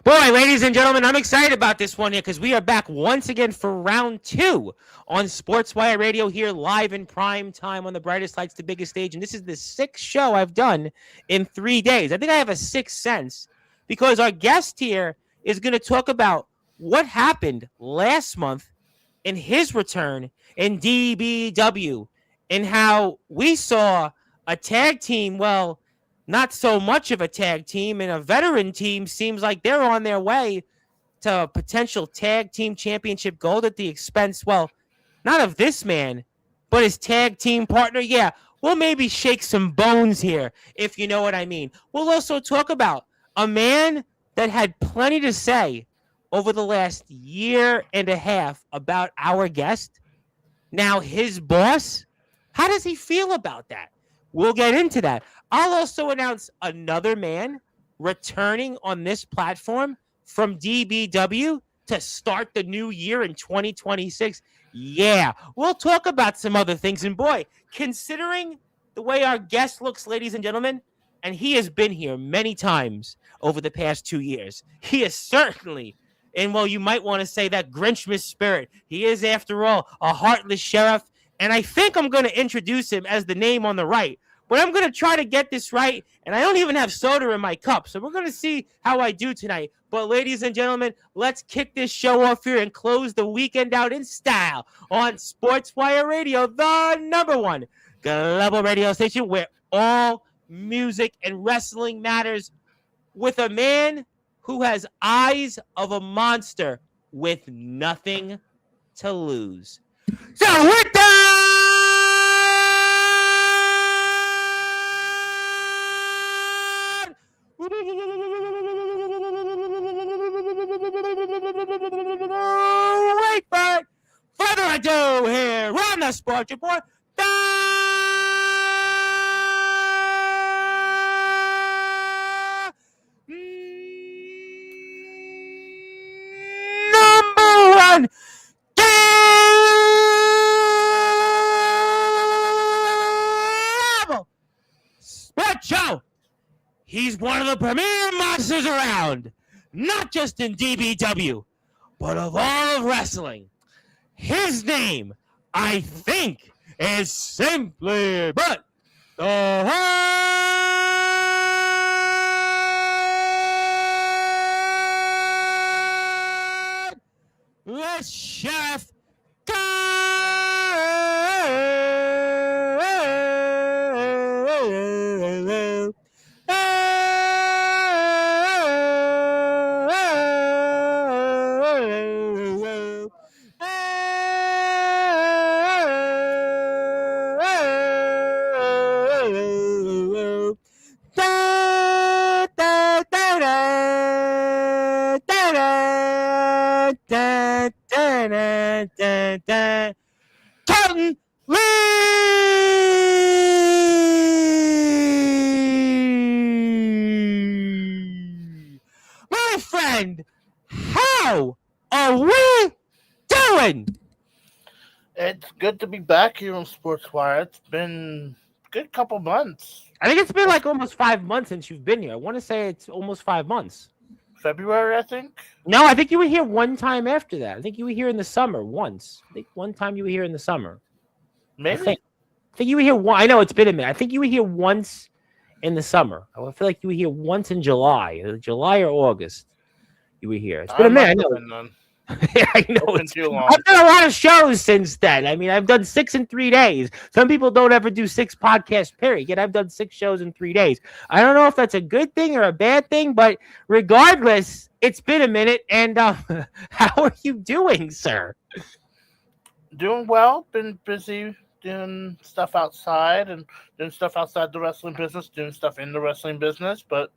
Boy, ladies and gentlemen, I'm excited about this one here because we are back once again for round two on Sportswire Radio here live in prime time on the brightest lights, the biggest stage. And this is the sixth show I've done in 3 days. I think I have a sixth sense because our guest here is going to talk about what happened last month in his return in DBW and how we saw a tag team, well, not so much of a tag team, and a veteran team seems like they're on their way to a potential tag team championship gold at the expense, well, not of this man, but his tag team partner. Yeah, we'll maybe shake some bones here, if you know what I mean. We'll also talk about a man that had plenty to say over the last year and a half about our guest. Now his boss, how does he feel about that? We'll get into that. I'll also announce another man returning on this platform from DBW to start the new year in 2026. Yeah, we'll talk about some other things. And boy, considering the way our guest looks, ladies and gentlemen, and he has been here many times over the past 2 years, he is certainly, and well, you might want to say that Grinchmas spirit. He is, after all, a heartless sheriff. And I think I'm going to introduce him as the name on the right. But I'm going to try to get this right. And I don't even have soda in my cup. So we're going to see how I do tonight. But ladies and gentlemen, let's kick this show off here and close the weekend out in style on Sportswire Radio, the number one global radio station where all music and wrestling matters, with a man who has eyes of a monster with nothing to lose. So with that, wait, but further ado here on the Sports Report, number one Sports Show. He's one of the premier monsters around, not just in DBW, but of all of wrestling. His name, I think, is simply but the Heartless Sheriff Colten Lee! My friend, how are we doing? It's good to be back here on Sportswire. It's been a good couple months. I think it's been like almost 5 months since you've been here. I want to say it's almost 5 months. February, I think? No, I think you were here one time after that. I think you were here in the summer once. I think one time you were here in the summer. Maybe. I think you were here I know it's been a minute. I think you were here once in the summer. I feel like you were here once in July. July or August you were here. It's been a minute. I know. Yeah, I know. It's been too long. I've done a lot of shows since then. I mean, I've done 6 in 3 days. Some people don't ever do 6 podcasts, period. Yet I've done 6 shows in 3 days. I don't know if that's a good thing or a bad thing, but regardless, it's been a minute. And how are you doing, sir? Doing well. Been busy doing stuff outside and doing stuff outside the wrestling business, doing stuff in the wrestling business, but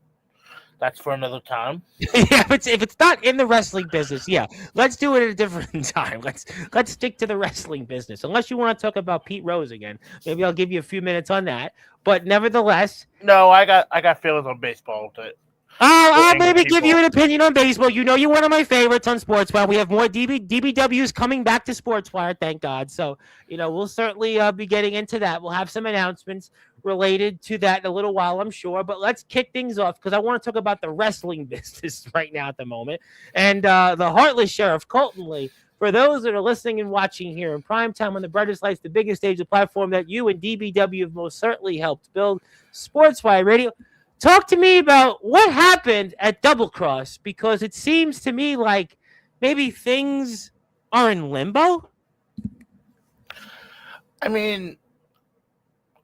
that's for another time. Yeah, if it's not in the wrestling business, yeah, let's do it at a different time. Let's stick to the wrestling business. Unless you want to talk about Pete Rose again, maybe I'll give you a few minutes on that. But nevertheless, no, I got feelings on baseball with it. I'll maybe give you an opinion on baseball. You know, you're one of my favorites on Sportswire. We have more DBWs coming back to Sportswire, thank God. So, you know, we'll certainly be getting into that. We'll have some announcements. related to that in a little while, I'm sure. But let's kick things off because I want to talk about the wrestling business right now at the moment. And the Heartless Sheriff, Colten Lee. For those that are listening and watching here in prime time on the brightest lights, the biggest stage, the platform that you and DBW have most certainly helped build, Sportswire Radio. Talk to me about what happened at Double Cross, because it seems to me like maybe things are in limbo. I mean,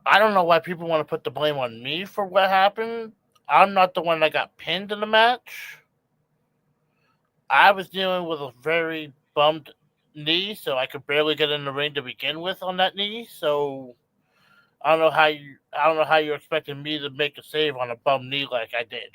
I don't know why people want to put the blame on me for what happened. I'm not the one that got pinned in the match. I was dealing with a very bummed knee, so I could barely get in the ring to begin with on that knee. So I don't know how you're expecting me to make a save on a bum knee like I did.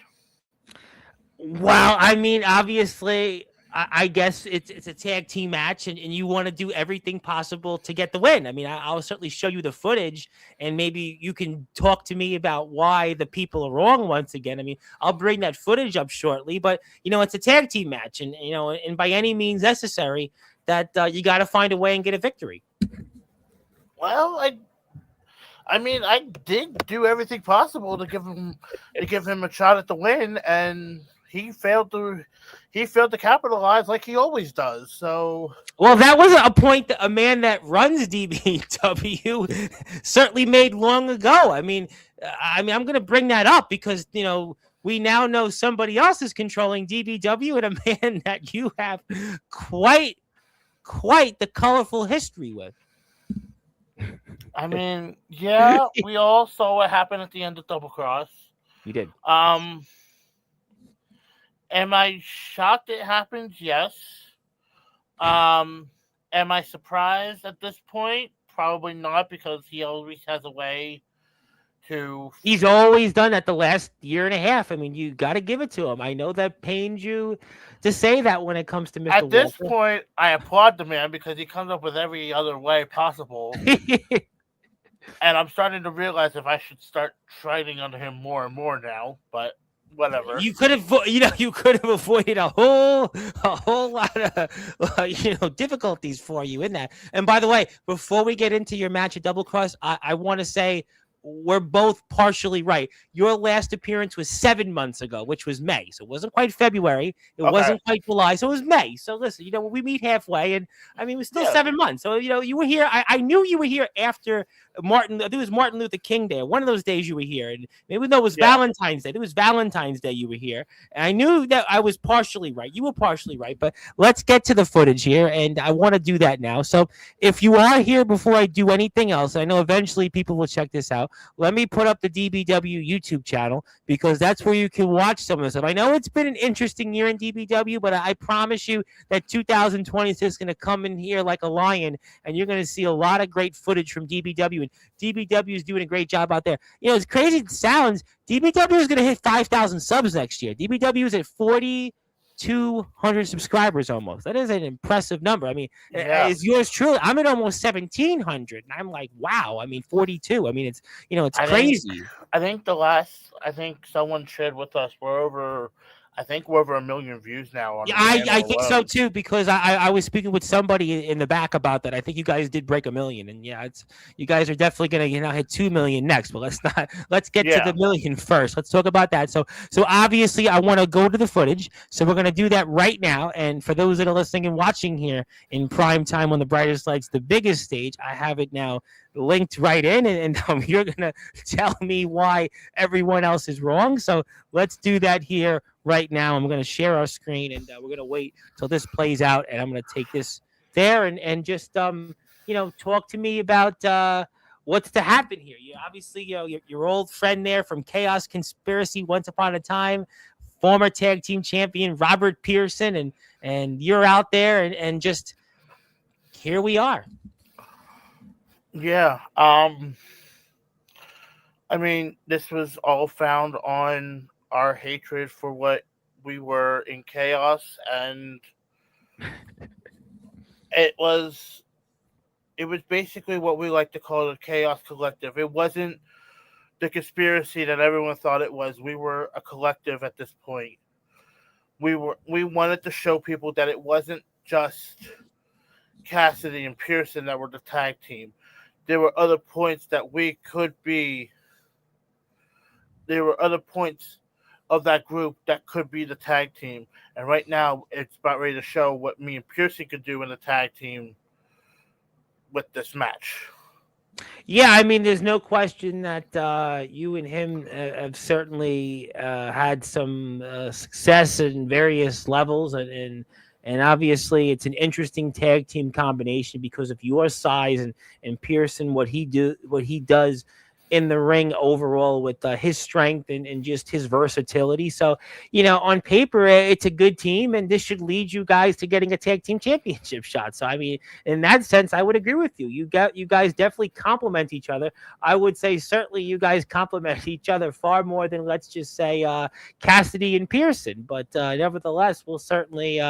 Well, I mean, obviously, I guess it's a tag team match, and you want to do everything possible to get the win. I mean, I'll certainly show you the footage, and maybe you can talk to me about why the people are wrong once again. I mean, I'll bring that footage up shortly, but it's a tag team match, and and by any means necessary, that you got to find a way and get a victory. Well, I mean, I did do everything possible to give him a shot at the win, and he failed to capitalize like he always does. So, well, that was a point that a man that runs DBW certainly made long ago. I mean, I'm going to bring that up because we now know somebody else is controlling DBW, and a man that you have quite the colorful history with. I mean, yeah, we all saw what happened at the end of Double Cross. You did. Am I shocked it happened? Yes. Am I surprised at this point? Probably not, because he always has a way to... He's always done that the last year and a half. I mean, you got to give it to him. I know that pains you to say that when it comes to Mr. At this Walker. point, I applaud the man because he comes up with every other way possible. And I'm starting to realize if I should start training under him more and more now, but whatever. You could have, avoided a whole lot of, difficulties for you in that. And by the way, before we get into your match at Double Cross, I want to say we're both partially right. Your last appearance was 7 months ago, which was May. So it wasn't quite February. It wasn't quite July. So it was May. So listen, we meet halfway, and I mean, it was still 7 months. So, you were here. I knew you were here after I think it was Martin Luther King Day. One of those days you were here. And even though it was Valentine's Day, it was Valentine's Day you were here. And I knew that I was partially right. You were partially right. But let's get to the footage here. And I want to do that now. So if you are here before I do anything else, I know eventually people will check this out. Let me put up the DBW YouTube channel, because that's where you can watch some of this stuff. I know it's been an interesting year in DBW, but I promise you that 2026 is going to come in here like a lion, and you're going to see a lot of great footage from DBW. And DBW is doing a great job out there. As crazy as it sounds, DBW is going to hit 5,000 subs next year. DBW is at 4,200 subscribers almost. That is an impressive number. I mean, is yours truly? I'm at almost 1,700, and I'm like, wow. I mean, 42. I mean, it's it's crazy. I think someone shared with us we're over 1 million views now. I think so too, because I was speaking with somebody in the back about that. I think you guys did break 1 million, and you guys are definitely gonna hit 2 million next. But let's get to the million first. Let's talk about that. So obviously I want to go to the footage. So we're gonna do that right now. And for those that are listening and watching here in prime time on the brightest lights, the biggest stage, I have it now linked right in, and you're gonna tell me why everyone else is wrong. So let's do that here right now. I'm going to share our screen, and we're going to wait till this plays out, and I'm going to take this there and just talk to me about what's to happen here. You obviously your old friend there from Chaos Conspiracy once upon a time, former tag team champion Robert Pearson, and you're out there, and just here we are. Yeah. I mean, this was all found on our hatred for what we were in Chaos, and it was basically what we like to call the Chaos Collective. It wasn't the conspiracy that everyone thought it was. We were a collective at this point. We wanted to show people that it wasn't just Cassidy and Pearson that were the tag team. There were other points that we could be there were other points of that group that could be the tag team. And right now, it's about ready to show what me and Pearson could do in the tag team with this match. Yeah, I mean, there's no question that you and him have certainly had some success in various levels, and obviously it's an interesting tag team combination because of your size and Pearson, what he does in the ring overall with his strength and just his versatility. So, on paper, it's a good team, and this should lead you guys to getting a tag team championship shot. So, I mean, in that sense, I would agree with you. You guys definitely complement each other. I would say certainly you guys complement each other far more than, let's just say, Cassidy and Pearson. But nevertheless, we'll certainly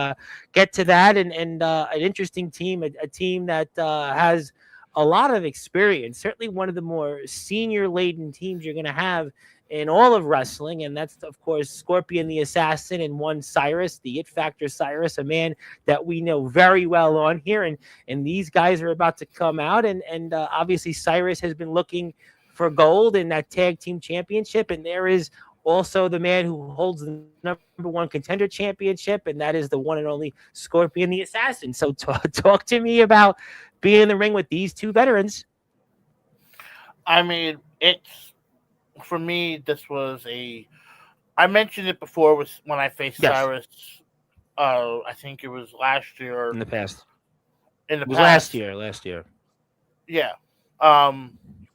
get to that, and an interesting team, a team that has a lot of experience, certainly one of the more senior laden teams you're going to have in all of wrestling. And that's, of course, Scorpion the Assassin and one Cyrus, the It Factor Cyrus, a man that we know very well on here. And these guys are about to come out. And obviously, Cyrus has been looking for gold in that tag team championship. And there is also the man who holds the number one contender championship, and that is the one and only Scorpion the Assassin. So talk to me about being in the ring with these two veterans. I mean, it's for me. This was a. I mentioned it before was when I faced Yes. Cyrus. I think it was last year. In the past. In the It was past, last year. yeah.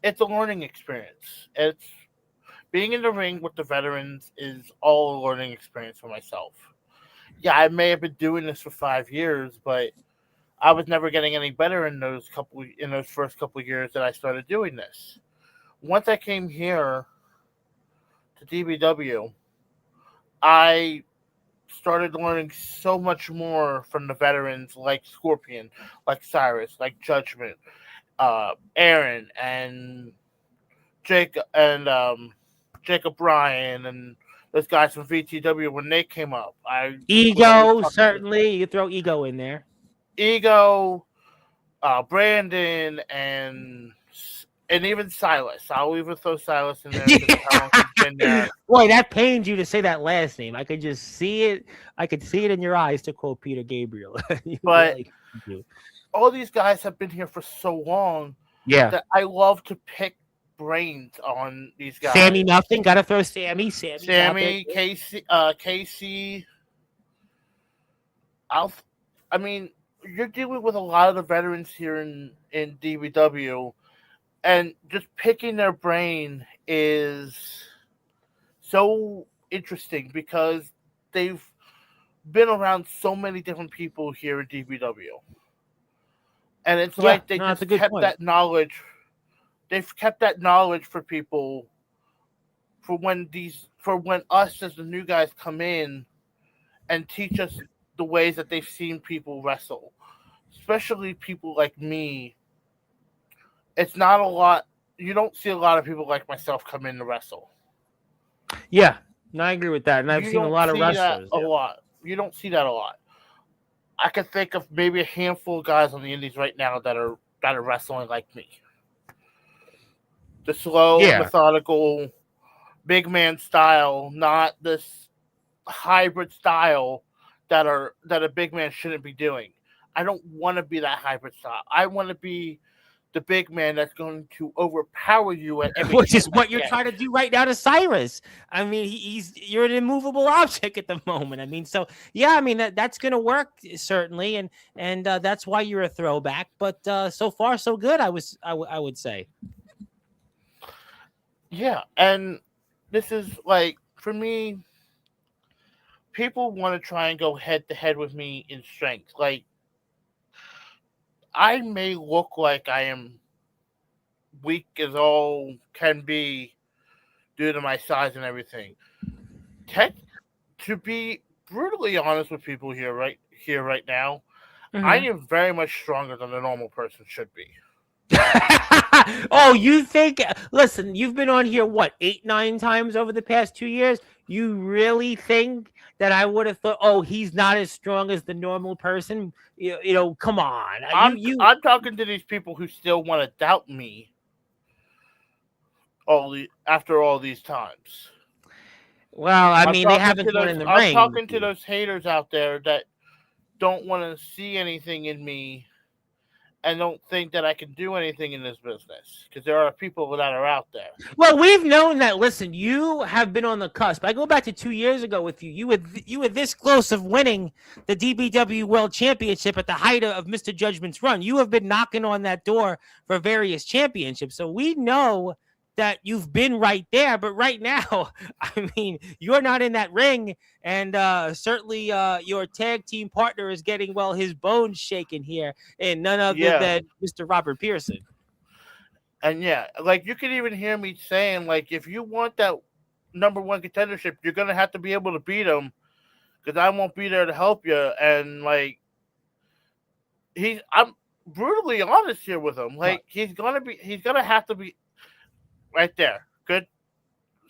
It's a learning experience. It's being in the ring with the veterans is all a learning experience for myself. Yeah, I may have been doing this for 5 years, but I was never getting any better in those first couple of years that I started doing this. Once I came here to DBW, I started learning so much more from the veterans like Scorpion, like Cyrus, like Judgment, Aaron, and Jacob Bryan, and those guys from VTW when they came up. I would always Ego, talk to certainly. You throw Ego in there. Ego, Brandon, and even Silas. I'll even throw Silas in there because of how long he's been there. Boy, that pains you to say that last name. I could just see it. I could see it in your eyes, to quote Peter Gabriel. But Really do. all these guys have been here for so long Yeah. that I love to pick brains on these guys. Sammy Nothing. Got to throw Sammy. Sammy, Casey, Casey. I mean, you're dealing with a lot of the veterans here in DBW, and just picking their brain is so interesting because they've been around so many different people here in DBW. And it's like they just kept that knowledge. They've kept that knowledge for people for when us as the new guys come in and teach us the ways that they've seen people wrestle. Especially people like me. It's not a lot. You don't see a lot of people like myself come in to wrestle. Yeah, no, I agree with that. And I've seen a lot of wrestlers. A lot. You don't see that a lot. I can think of maybe a handful of guys on the indies right now that are wrestling like me. The slow, methodical, big man style, not this hybrid style that a big man shouldn't be doing. I don't want to be that hybrid style. I want to be the big man that's going to overpower you at every which is what you're trying to do right now to Cyrus. I mean, you're an immovable object at the moment. I mean, so yeah, I mean that's going to work certainly, and that's why you're a throwback. But so far so good, I would say. Yeah, and this is like for me. People want to try and go head to head with me in strength. Like I may look like I am weak as all can be due to my size and everything. To be brutally honest with people here right now, I am very much stronger than a normal person should be. Oh, you think? Listen, you've been on here, what, 8, 9 times over the past 2 years? You really think that I would have thought, oh, he's not as strong as the normal person? You know, come on. I'm talking to these people who still want to doubt me. after all these times. Well, I mean, they haven't won in the I'm ring. talking to those haters out there that don't want to see anything in me and don't think that I can do anything in this business, because there are people that are out there. Well, we've known that. Listen, you have been on the cusp. I go back to 2 years ago with you. You were this close of winning the DBW World Championship at the height of Mr. Judgment's run. You have been knocking on that door for various championships, so we know that you've been right there. But right now, I mean, you're not in that ring, and certainly your tag team partner is getting his bones shaken here, and none other than Mr. Robert Pearson. And yeah, like you can even hear me saying, like, if you want that number one contendership, you're gonna have to be able to beat him, because I won't be there to help you. And like, I'm brutally honest here with him. Like, he's gonna have to be right there. Good.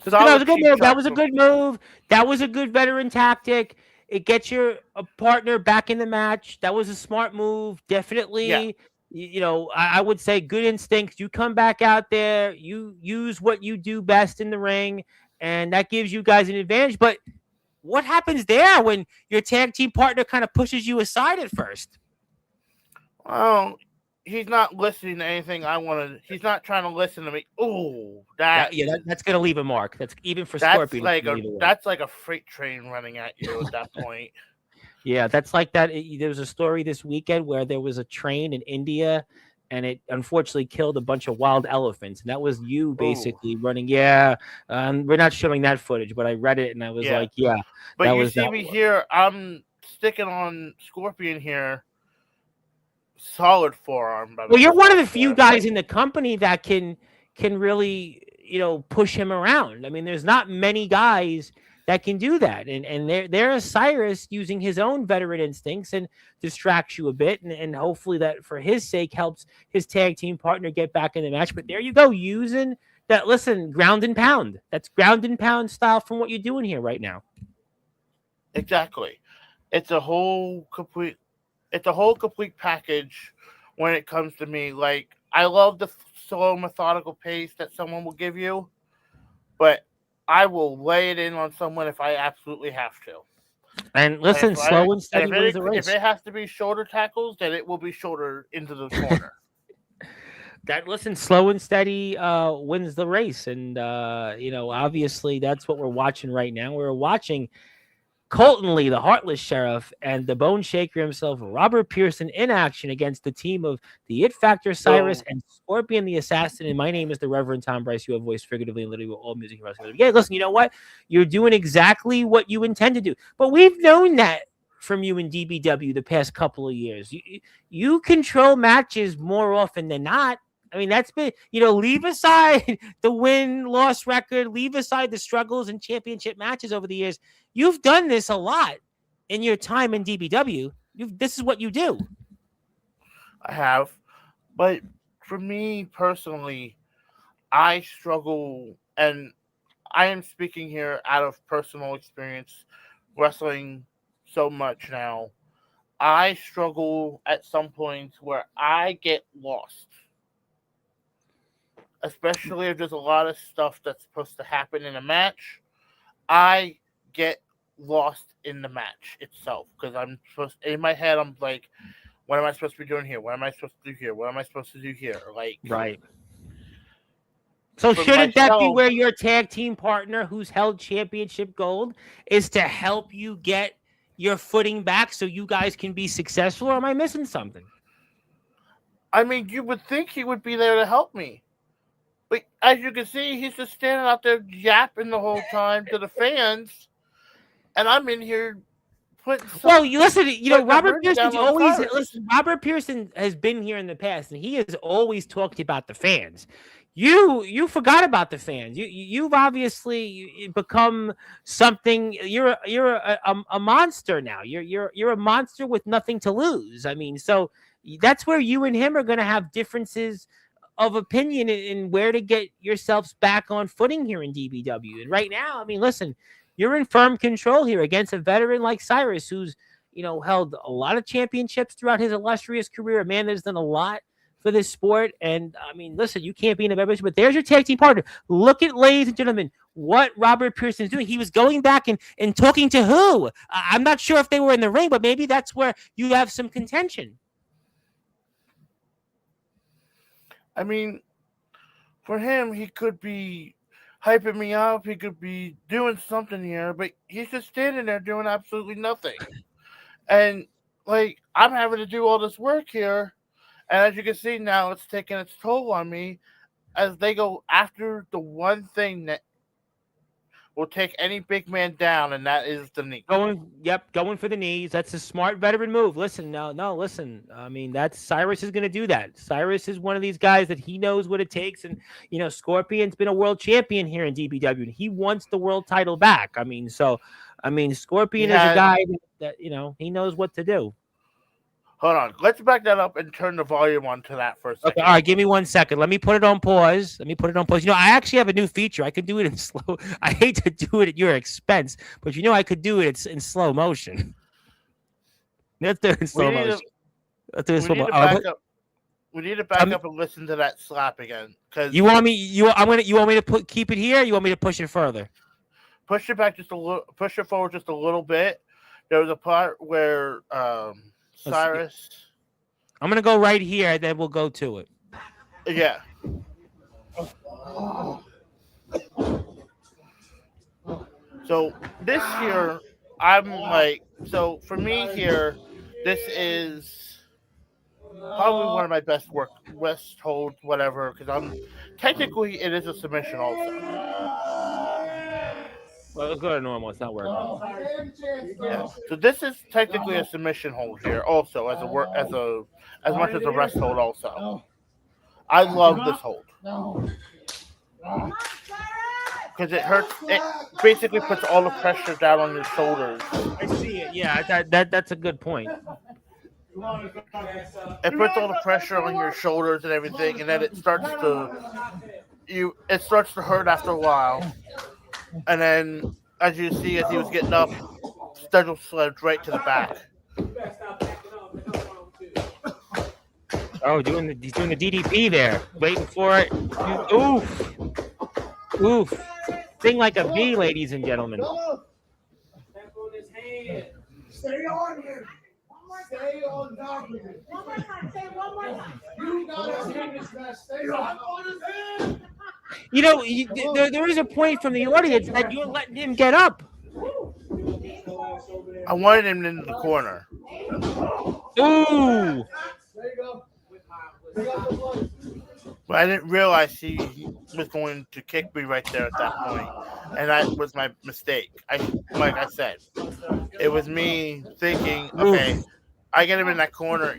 That was a good move. That was a good move. That was a good veteran tactic. It gets your partner back in the match. That was a smart move. Definitely. Yeah. I would say good instincts. You come back out there, you use what you do best in the ring, and that gives you guys an advantage. But what happens there when your tag team partner kind of pushes you aside at first? Well, he's not listening to anything I want to. He's not trying to listen to me. Oh, that's going to leave a mark. That's even for Scorpion. That's like a freight train running at you at that point. Yeah, that's like that. There was a story this weekend where there was a train in India, and it unfortunately killed a bunch of wild elephants. And that was you basically running. Yeah, we're not showing that footage, but I read it and I was like, yeah. But you see me here. I'm sticking on Scorpion here. Solid forearm. Well, you're one of the few guys in the company that can really, push him around. I mean, there's not many guys that can do that. And there's Cyrus using his own veteran instincts and distracts you a bit. And hopefully that, for his sake, helps his tag team partner get back in the match. But there you go, using that, ground and pound. That's ground and pound style from what you're doing here right now. Exactly. It's a whole complete package when it comes to me. Like, I love the slow, methodical pace that someone will give you, but I will lay it in on someone if I absolutely have to. And slow and steady wins the race. If it has to be shoulder tackles, then it will be shoulder into the corner. Slow and steady wins the race. And, obviously that's what we're watching right now. We're watching Colten Lee, the Heartless Sheriff, and the Bone Shaker himself, Robert Pearson, in action against the team of the It Factor, Cyrus, and Scorpion the Assassin. And my name is the Reverend Tom Bryce. You have voiced figuratively and literally with all music and wrestling. Yeah, listen, you know what? You're doing exactly what you intend to do. But we've known that from you in DBW the past couple of years. You control matches more often than not. I mean, that's been, leave aside the win-loss record, leave aside the struggles and championship matches over the years. You've done this a lot in your time in DBW. This is what you do. I have. But for me personally, I struggle, and I am speaking here out of personal experience, wrestling so much now. I struggle at some points where I get lost. Especially if there's a lot of stuff that's supposed to happen in a match, I get lost in the match itself, because in my head, I'm like, what am I supposed to be doing here? What am I supposed to do here? What am I supposed to do here? Like, right. So shouldn't that be where your tag team partner, who's held championship gold, is to help you get your footing back so you guys can be successful? Or am I missing something? I mean, you would think he would be there to help me. But as you can see, he's just standing out there yapping the whole time to the fans, and I'm in here putting. Robert Pearson's always Robert Pearson has been here in the past, and he has always talked about the fans. You forgot about the fans. You've obviously become something. You're a monster now. You're a monster with nothing to lose. I mean, so that's where you and him are going to have differences of opinion in where to get yourselves back on footing here in DBW. And right now, I mean, listen, you're in firm control here against a veteran like Cyrus, who's, held a lot of championships throughout his illustrious career, a man that's done a lot for this sport. And I mean, listen, you can't be in a better position, but there's your tag team partner. Look at, ladies and gentlemen, what Robert Pearson is doing. He was going back and talking to who? I'm not sure if they were in the ring, but maybe that's where you have some contention. I mean, for him, he could be hyping me up. He could be doing something here, but he's just standing there doing absolutely nothing. And, like, I'm having to do all this work here. And as you can see now, it's taking its toll on me as they go after the one thing that will take any big man down, and that is the knee. Going for the knees. That's a smart veteran move. Listen, listen. I mean, Cyrus is going to do that. Cyrus is one of these guys that he knows what it takes, and Scorpion's been a world champion here in DBW, and he wants the world title back. Scorpion is a guy that he knows what to do. Hold on. Let's back that up and turn the volume on to that for a second. Okay, all right, give me 1 second. Let me put it on pause. I actually have a new feature. I could do it in slow. I hate to do it at your expense, but I could do it in slow motion. Let's do it in slow motion. We need to back up and listen to that slap again. Cause you want me to keep it here? Or you want me to push it further? Push it back just a little. Push it forward just a little bit. There was a part where Cyrus. I'm gonna go right here, then we'll go to it. Yeah. So this here, for me here, this is probably one of my best holds, whatever, because technically it is a submission also. Well, let's go to normal. It's not working. Yeah. So this is technically a submission hold here, also as much as a rest hold. Also, I love this hold because it hurts. It basically puts all the pressure down on your shoulders. I see it. Yeah, that's a good point. It puts all the pressure on your shoulders and everything, and then it starts to hurt after a while. And then, as you see, as he was getting up, Stegel slipped right to the back. Oh, he's doing the DDP there, waiting for it. Oof. Sing like a bee, ladies and gentlemen. Stay on him. Stay on top of him. One more time. Say one more time. You gotta hit this man. Stay on his head. There is a point from the audience that you're letting him get up. I wanted him into the corner. Ooh. There you go. But I didn't realize he was going to kick me right there at that point. And that was my mistake. Like I said, it was me thinking, okay, I get him in that corner.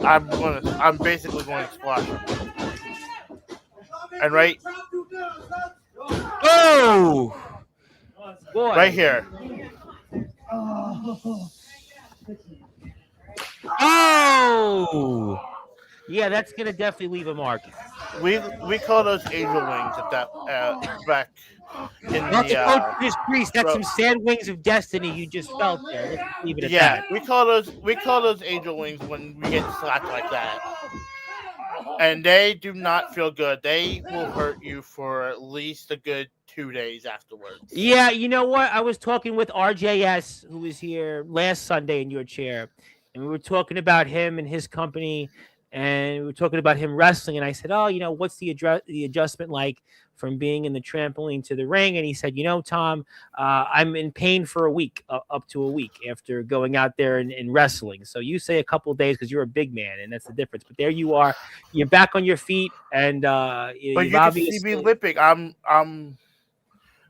I'm basically going to squash him. And right. Oh, boy. Right here. Oh, yeah, that's gonna definitely leave a mark. We call those angel wings at that back in the priest. That's some sad wings of destiny you just felt there. Let's leave it at that. We call those angel wings when we get slapped like that. And they do not feel good. They will hurt you for at least a good 2 days afterwards. Yeah, you know what? I was talking with RJS, who was here last Sunday in your chair, and we were talking about him and his company, and we were talking about him wrestling. And I said, "Oh, what's the adjustment like from being in the trampoline to the ring?" And he said, "Tom, I'm in pain for a week, up to a week after going out there and wrestling. So you say a couple of days because you're a big man, and that's the difference. But there you are, you're back on your feet, and but you can see me limping.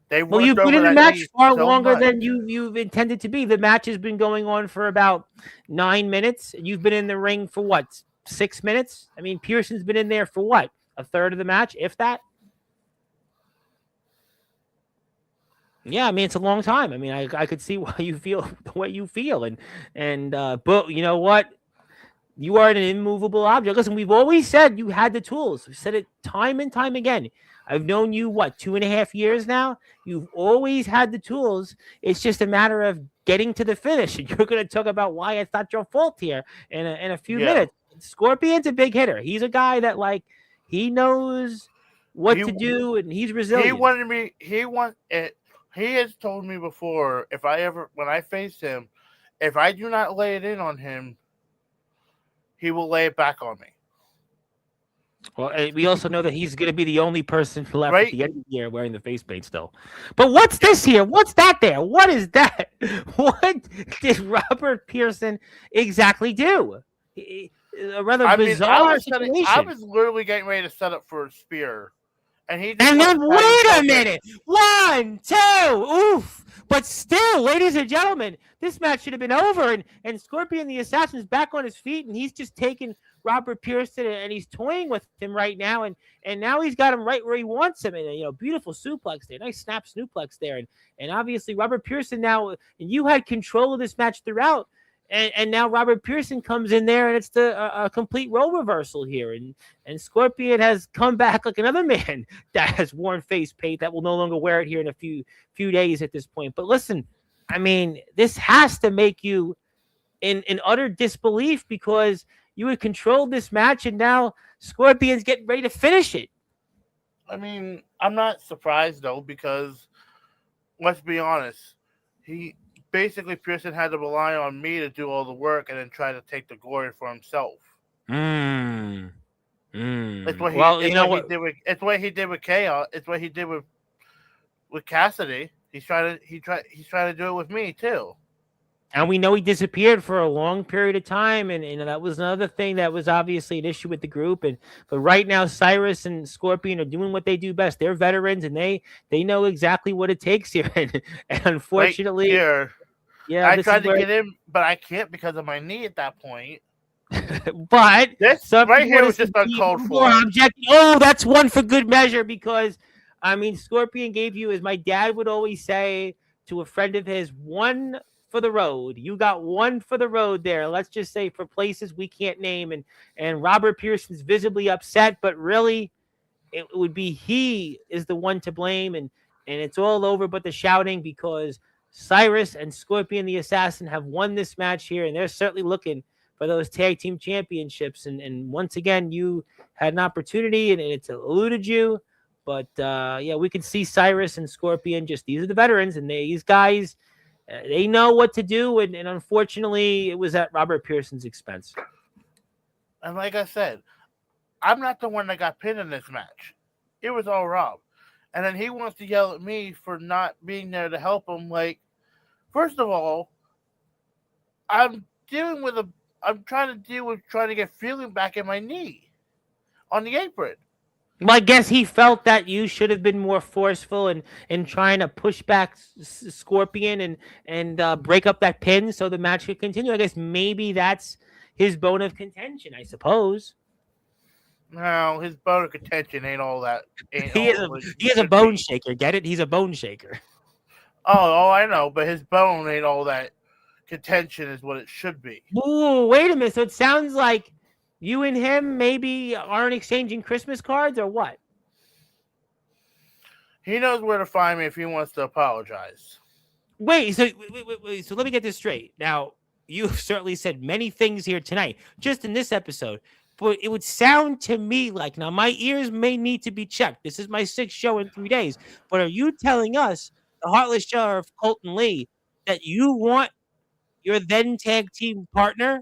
You've been in the match far longer than you've intended to be. The match has been going on for about 9 minutes. You've been in the ring for what, 6 minutes? I mean, Pearson's been in there for what, a third of the match, if that? Yeah, I mean, it's a long time. I mean, I could see why you feel the way you feel, but you know what? You are an immovable object. Listen, we've always said you had the tools. We've said it time and time again. I've known you, 2.5 years now? You've always had the tools. It's just a matter of getting to the finish. And you're going to talk about why it's not your fault here in a few minutes. Scorpion's a big hitter. He's a guy that like he knows what He- to do, and he's He resilient. wanted me. He has told me before when I face him, if I do not lay it in on him, he will lay it back on me. Well, we also know that he's going to be the only person left Right. at the end of the year wearing the face paint still. But what's this here? What's that there? What is that? What did Robert Pearson exactly do? A rather bizarre situation. I was literally getting ready to set up for a spear, and he. And then wait a minute. 1, 2, oof. But still, ladies and gentlemen, this match should have been over. And Scorpion the Assassin's back on his feet, and he's just taking Robert Pearson and he's toying with him right now. And now he's got him right where he wants him. And beautiful suplex there, nice snap suplex there. And obviously Robert Pearson now, and you had control of this match throughout. And now Robert Pearson comes in there, and it's a complete role reversal here. And Scorpion has come back like another man that has worn face paint that will no longer wear it here in a few days at this point. But listen, I mean, this has to make you in utter disbelief because you had controlled this match, and now Scorpion's getting ready to finish it. I mean, I'm not surprised though, because let's be honest, basically Pearson had to rely on me to do all the work and then try to take the glory for himself. It's what he did with Chaos. It's what he did with Cassidy. He's trying to do it with me too. And we know he disappeared for a long period of time, and that was another thing that was obviously an issue with the group. But right now, Cyrus and Scorpion are doing what they do best. They're veterans, and they know exactly what it takes here. And unfortunately, I tried to get in, but I can't because of my knee at that point. But this right here was just uncalled for. Oh, that's one for good measure, because I mean, Scorpion gave you, as my dad would always say to a friend of his, one for the road. You got one for the road there. Let's just say for places we can't name. And Robert Pearson's visibly upset, but really it would be he is the one to blame. And it's all over but the shouting, because Cyrus and Scorpion the Assassin have won this match here, and they're certainly looking for those tag team championships. And once again, you had an opportunity and it's eluded you. But we can see Cyrus and Scorpion, these are the veterans, and these guys, they know what to do, and unfortunately, it was at Robert Pearson's expense. And like I said, I'm not the one that got pinned in this match. It was all Rob. And then he wants to yell at me for not being there to help him. Like, first of all, I'm trying to deal with trying to get feeling back in my knee on the apron. Well, I guess he felt that you should have been more forceful in trying to push back Scorpion and break up that pin so the match could continue. I guess maybe that's his bone of contention, I suppose. No, his bone of contention ain't all that. He is a bone shaker. Get it? He's a bone shaker. Oh, I know, but his bone ain't all that contention is what it should be. Ooh, wait a minute. So it sounds like you and him maybe aren't exchanging Christmas cards, or what? He knows where to find me if he wants to apologize. Wait, so let me get this straight. Now, you've certainly said many things here tonight, just in this episode, but it would sound to me like, now my ears may need to be checked. This is my 6th show in 3 days, but are you telling us, the Heartless Sheriff Colten Lee, that you want your then tag team partner,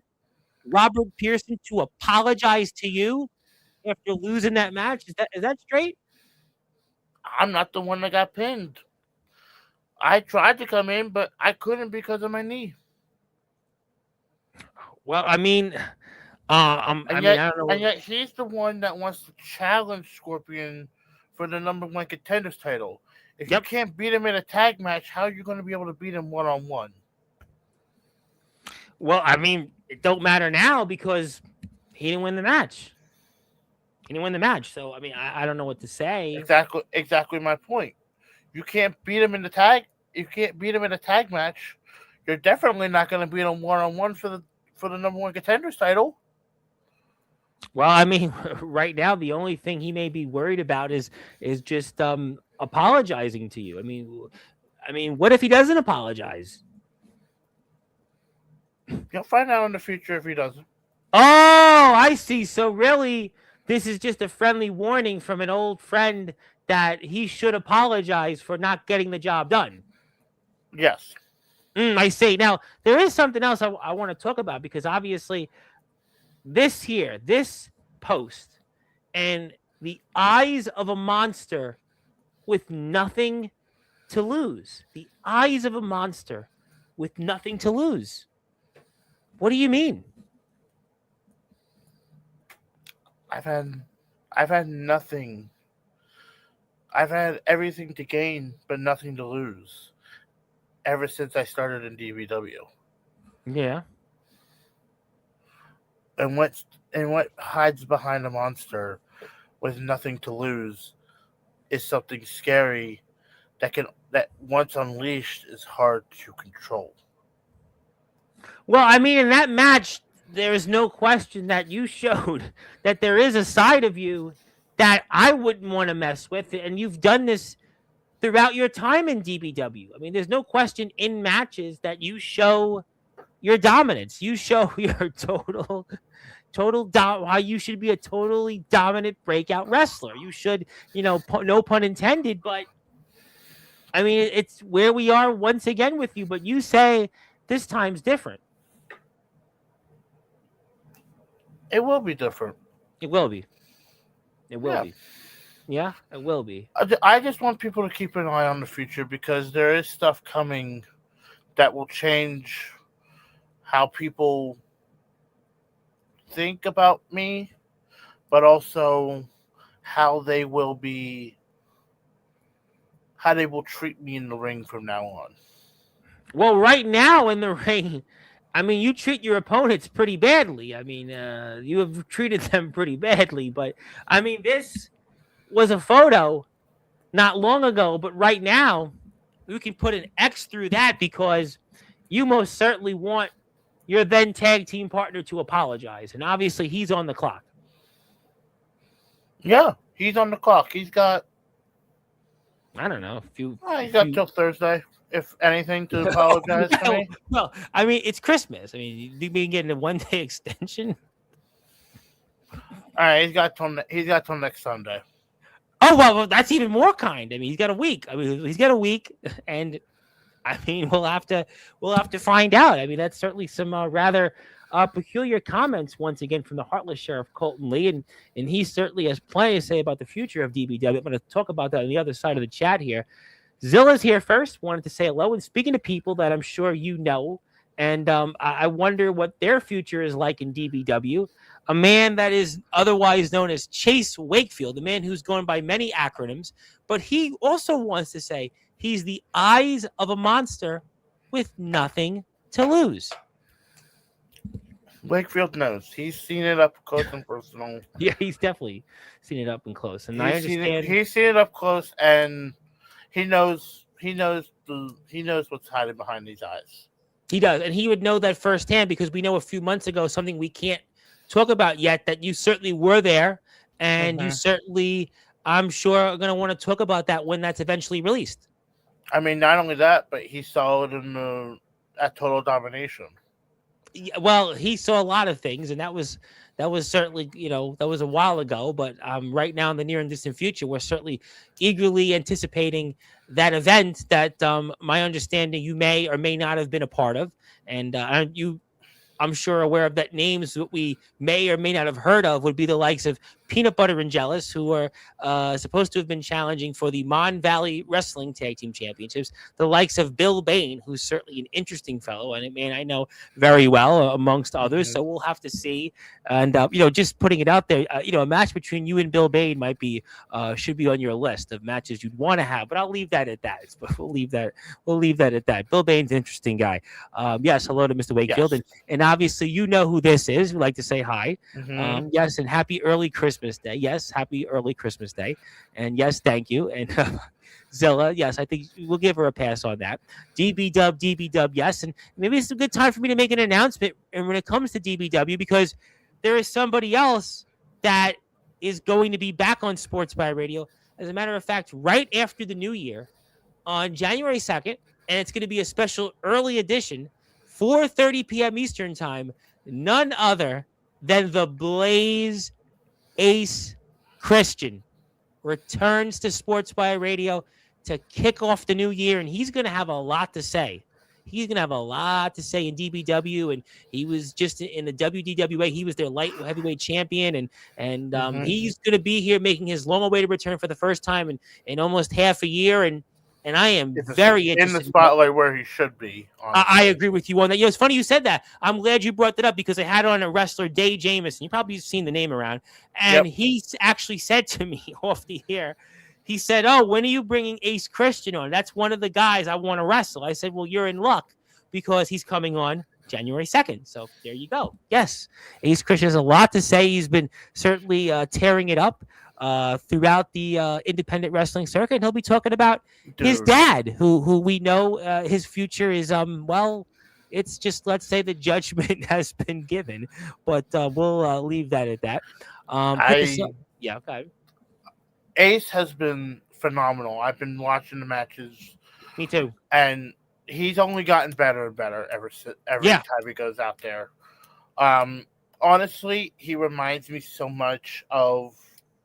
Robert Pearson, to apologize to you after losing that match? Is that straight? I'm not the one that got pinned. I tried to come in, but I couldn't because of my knee. Well, I mean, I don't know. And yet he's the one that wants to challenge Scorpion for the #1 contenders title. If you can't beat him in a tag match, how are you going to be able to beat him one-on-one? Well, I mean, it don't matter now because he didn't win the match. So, I mean, I don't know what to say. Exactly my point. You can't beat him in the tag. You can't beat him in a tag match. You're definitely not going to beat him one-on-one for the #1 contenders title. Well, I mean, right now the only thing he may be worried about is just apologizing to you. I mean, what if he doesn't apologize? You'll find out in the future if he doesn't. Oh, I see. So really, this is just a friendly warning from an old friend that he should apologize for not getting the job done. Yes. I see. Now, there is something else I want to talk about because obviously this post, and the eyes of a monster with nothing to lose. The eyes of a monster with nothing to lose. What do you mean? I've had nothing. I've had everything to gain, but nothing to lose. Ever since I started in DBW. Yeah. And what hides behind a monster with nothing to lose is something scary that once unleashed is hard to control. Well, I mean, in that match, there is no question that you showed that there is a side of you that I wouldn't want to mess with, and you've done this throughout your time in DBW. I mean, there's no question in matches that you show your dominance. You show your how you should be a totally dominant breakout wrestler. You should, no pun intended, but I mean, it's where we are once again with you. But you say this time's different. It will be different. It will be. It will be. Yeah, it will be. I just want people to keep an eye on the future because there is stuff coming that will change how people think about me, but also how they will treat me in the ring from now on. Well, right now in the ring, I mean, you treat your opponents pretty badly. I mean, you have treated them pretty badly, but I mean, this was a photo not long ago, but right now you can put an X through that because you most certainly want your then tag team partner to apologize. And obviously he's on the clock. Yeah, he's on the clock. He's got, I don't know, he's got till Thursday, if anything, to apologize to me. Well, I mean, it's Christmas. I mean, you mean getting a 1-day extension? All right, he's got till next Sunday. Oh, well, that's even more kind. I mean, he's got a week. And I mean, we'll have to find out. I mean, that's certainly some rather peculiar comments once again from the Heartless Sheriff Colten Lee, and he certainly has plenty to say about the future of DBW. I'm going to talk about that on the other side of the chat here. Zilla's here first. Wanted to say hello, and speaking to people that I'm sure you know, and I wonder what their future is like in DBW. A man that is otherwise known as Chase Wakefield, a man who's gone by many acronyms, but he also wants to say he's the eyes of a monster with nothing to lose. Wakefield knows. He's seen it up close and personal. Yeah, he's definitely seen it up and close. And I understand he's seen it up close, and he knows what's hiding behind these eyes. He does, and he would know that firsthand because we know a few months ago something we can't talk about yet, that you certainly were there, and you certainly, I'm sure, are going to want to talk about that when that's eventually released. I mean, not only that, but he saw it at Total Domination. Well, he saw a lot of things, and that was certainly, that was a while ago. But right now in the near and distant future, we're certainly eagerly anticipating that event that my understanding you may or may not have been a part of. And I'm sure aware of that names that we may or may not have heard of would be the likes of Peanut Butter and Jealous, who are supposed to have been challenging for the Mon Valley Wrestling Tag Team Championships. The likes of Bill Bain, who's certainly an interesting fellow, and a man I know very well, amongst others. So we'll have to see. And just putting it out there, a match between you and Bill Bain might be should be on your list of matches you'd want to have. But I'll leave that at that. We'll leave that at that. Bill Bain's an interesting guy. Yes, hello to Mr. Wakefield, yes. and obviously you know who this is. We'd like to say hi. Yes, and happy early Christmas Day. Yes, happy early Christmas Day. And yes, thank you. And Zilla, yes, I think we'll give her a pass on that. DB Dub, yes. And maybe it's a good time for me to make an announcement. And when it comes to DBW, because there is somebody else that is going to be back on Sportzwire Radio. As a matter of fact, right after the new year on January 2nd, and it's going to be a special early edition, 4:30 p.m. Eastern time, none other than the Blaze Ace Christian returns to Sportswire Radio to kick off the new year, and he's going to have a lot to say. He's going to have a lot to say in DBW, and he was just in the WDWA. He was their light heavyweight champion, and he's going to be here making his long-awaited return for the first time in almost half a year, and I am very interested in the spotlight where he should be. I agree with you on that. It's funny you said that. I'm glad you brought that up because I had on a wrestler, Dave Jamison. You probably seen the name around. And he actually said to me off the air, he said, "Oh, when are you bringing Ace Christian on? That's one of the guys I want to wrestle." I said, "Well, you're in luck because he's coming on January 2nd. So there you go. Yes, Ace Christian has a lot to say. He's been certainly tearing it up throughout the independent wrestling circuit. And he'll be talking about his dad, who we know his future is it's just, let's say the judgment has been given, but we'll leave that at that. Okay. Ace has been phenomenal. I've been watching the matches. Me too. And he's only gotten better and better every time he goes out there. Honestly, he reminds me so much of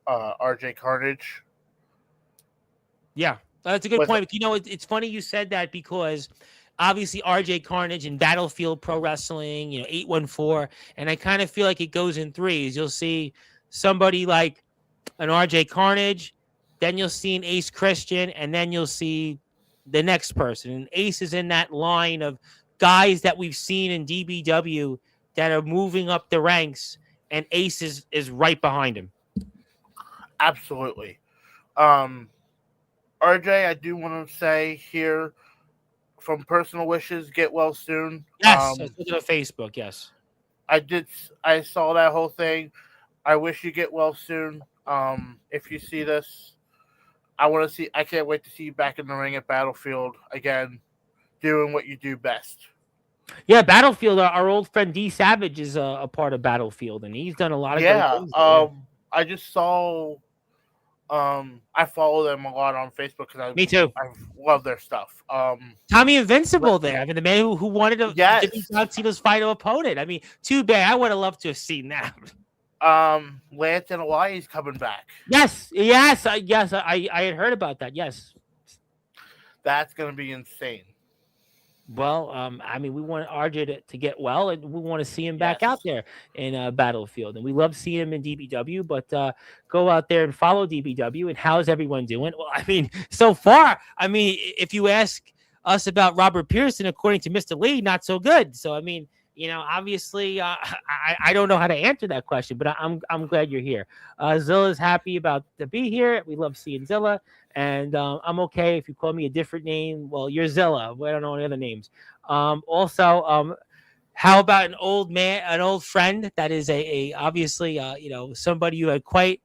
RJ Carnage. Yeah, that's a good point. It's funny you said that because obviously RJ Carnage and Battlefield Pro Wrestling, 814, and I kind of feel like it goes in threes. You'll see somebody like an RJ Carnage, then you'll see an Ace Christian, and then you'll see the next person. And Ace is in that line of guys that we've seen in DBW that are moving up the ranks, and Ace is right behind him. Absolutely. RJ, I do want to say here, from personal wishes, get well soon. Yes, I was looking at Facebook, yes. I saw that whole thing. I wish you get well soon. If you see this, I can't wait to see you back in the ring at Battlefield again, doing what you do best. Yeah, Battlefield, our old friend D Savage is a part of Battlefield, and he's done a lot of great things. I just saw I follow them a lot on Facebook because me too. I love their stuff. Tommy Invincible there. I mean, the man who wanted to John Cena's final opponent. I mean, too bad. I would have loved to have seen that. Lance and Elias coming back. Yes. I had heard about that. Yes. That's going to be insane. Well, I mean, we want RJ to get well, and we want to see him back out there in Battlefield. And we love seeing him in DBW, but go out there and follow DBW. And how's everyone doing? Well, I mean, so far, if you ask us about Robert Pearson, according to Mr. Lee, not so good. So, I mean, obviously, I don't know how to answer that question, but I'm glad you're here. Zilla's happy to be here. We love seeing Zilla. And I'm okay if you call me a different name. Well, you're Zilla. I don't know any other names. Also, how about an old friend that is obviously somebody you had quite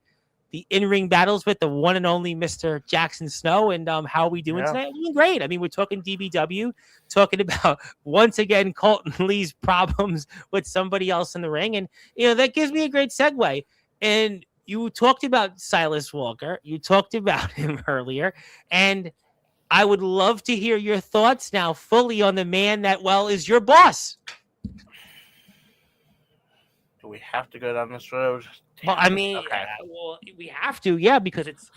the in-ring battles with, the one and only Mr. Jackson Snow. And how are we doing tonight? We're doing great. I mean, we're talking DBW, talking about once again Colten Lee's problems with somebody else in the ring, and that gives me a great segue. And you talked about Silas Walker. You talked about him earlier. And I would love to hear your thoughts now fully on the man that, is your boss. Do we have to go down this road? Well, I mean, we have to, because it's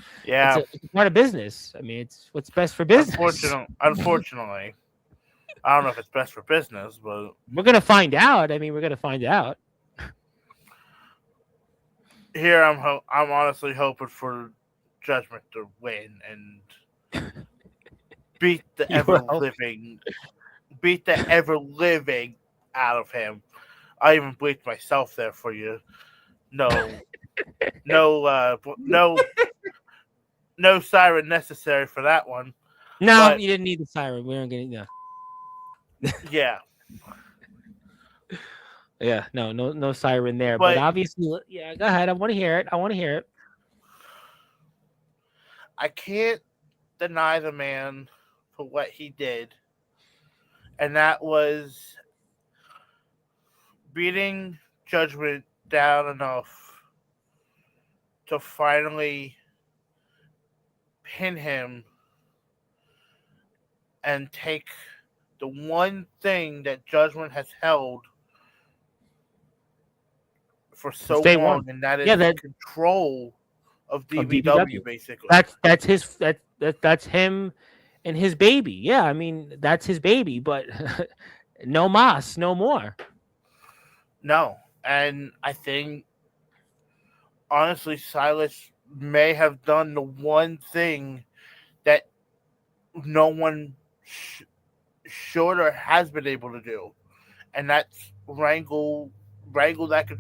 part of business. I mean, it's what's best for business. Unfortunately. I don't know if it's best for business, but we're going to find out. Here I'm honestly hoping for Judgment to win and beat the ever living out of him. I even bleeped myself there for you. No siren necessary for that one. No, you didn't need the siren. We aren't getting Yeah. Yeah, no siren there. But obviously, go ahead. I want to hear it. I can't deny the man for what he did. And that was beating Judgment down enough to finally pin him and take the one thing that Judgment has held for so Day long, one. and that is Yeah, that control of of DBW, basically. That's his that's him and his baby. Yeah, I mean that's his baby, but no mas, no more. No, and I think honestly, Silas may have done the one thing that no one should or has been able to do, and that's wrangle that the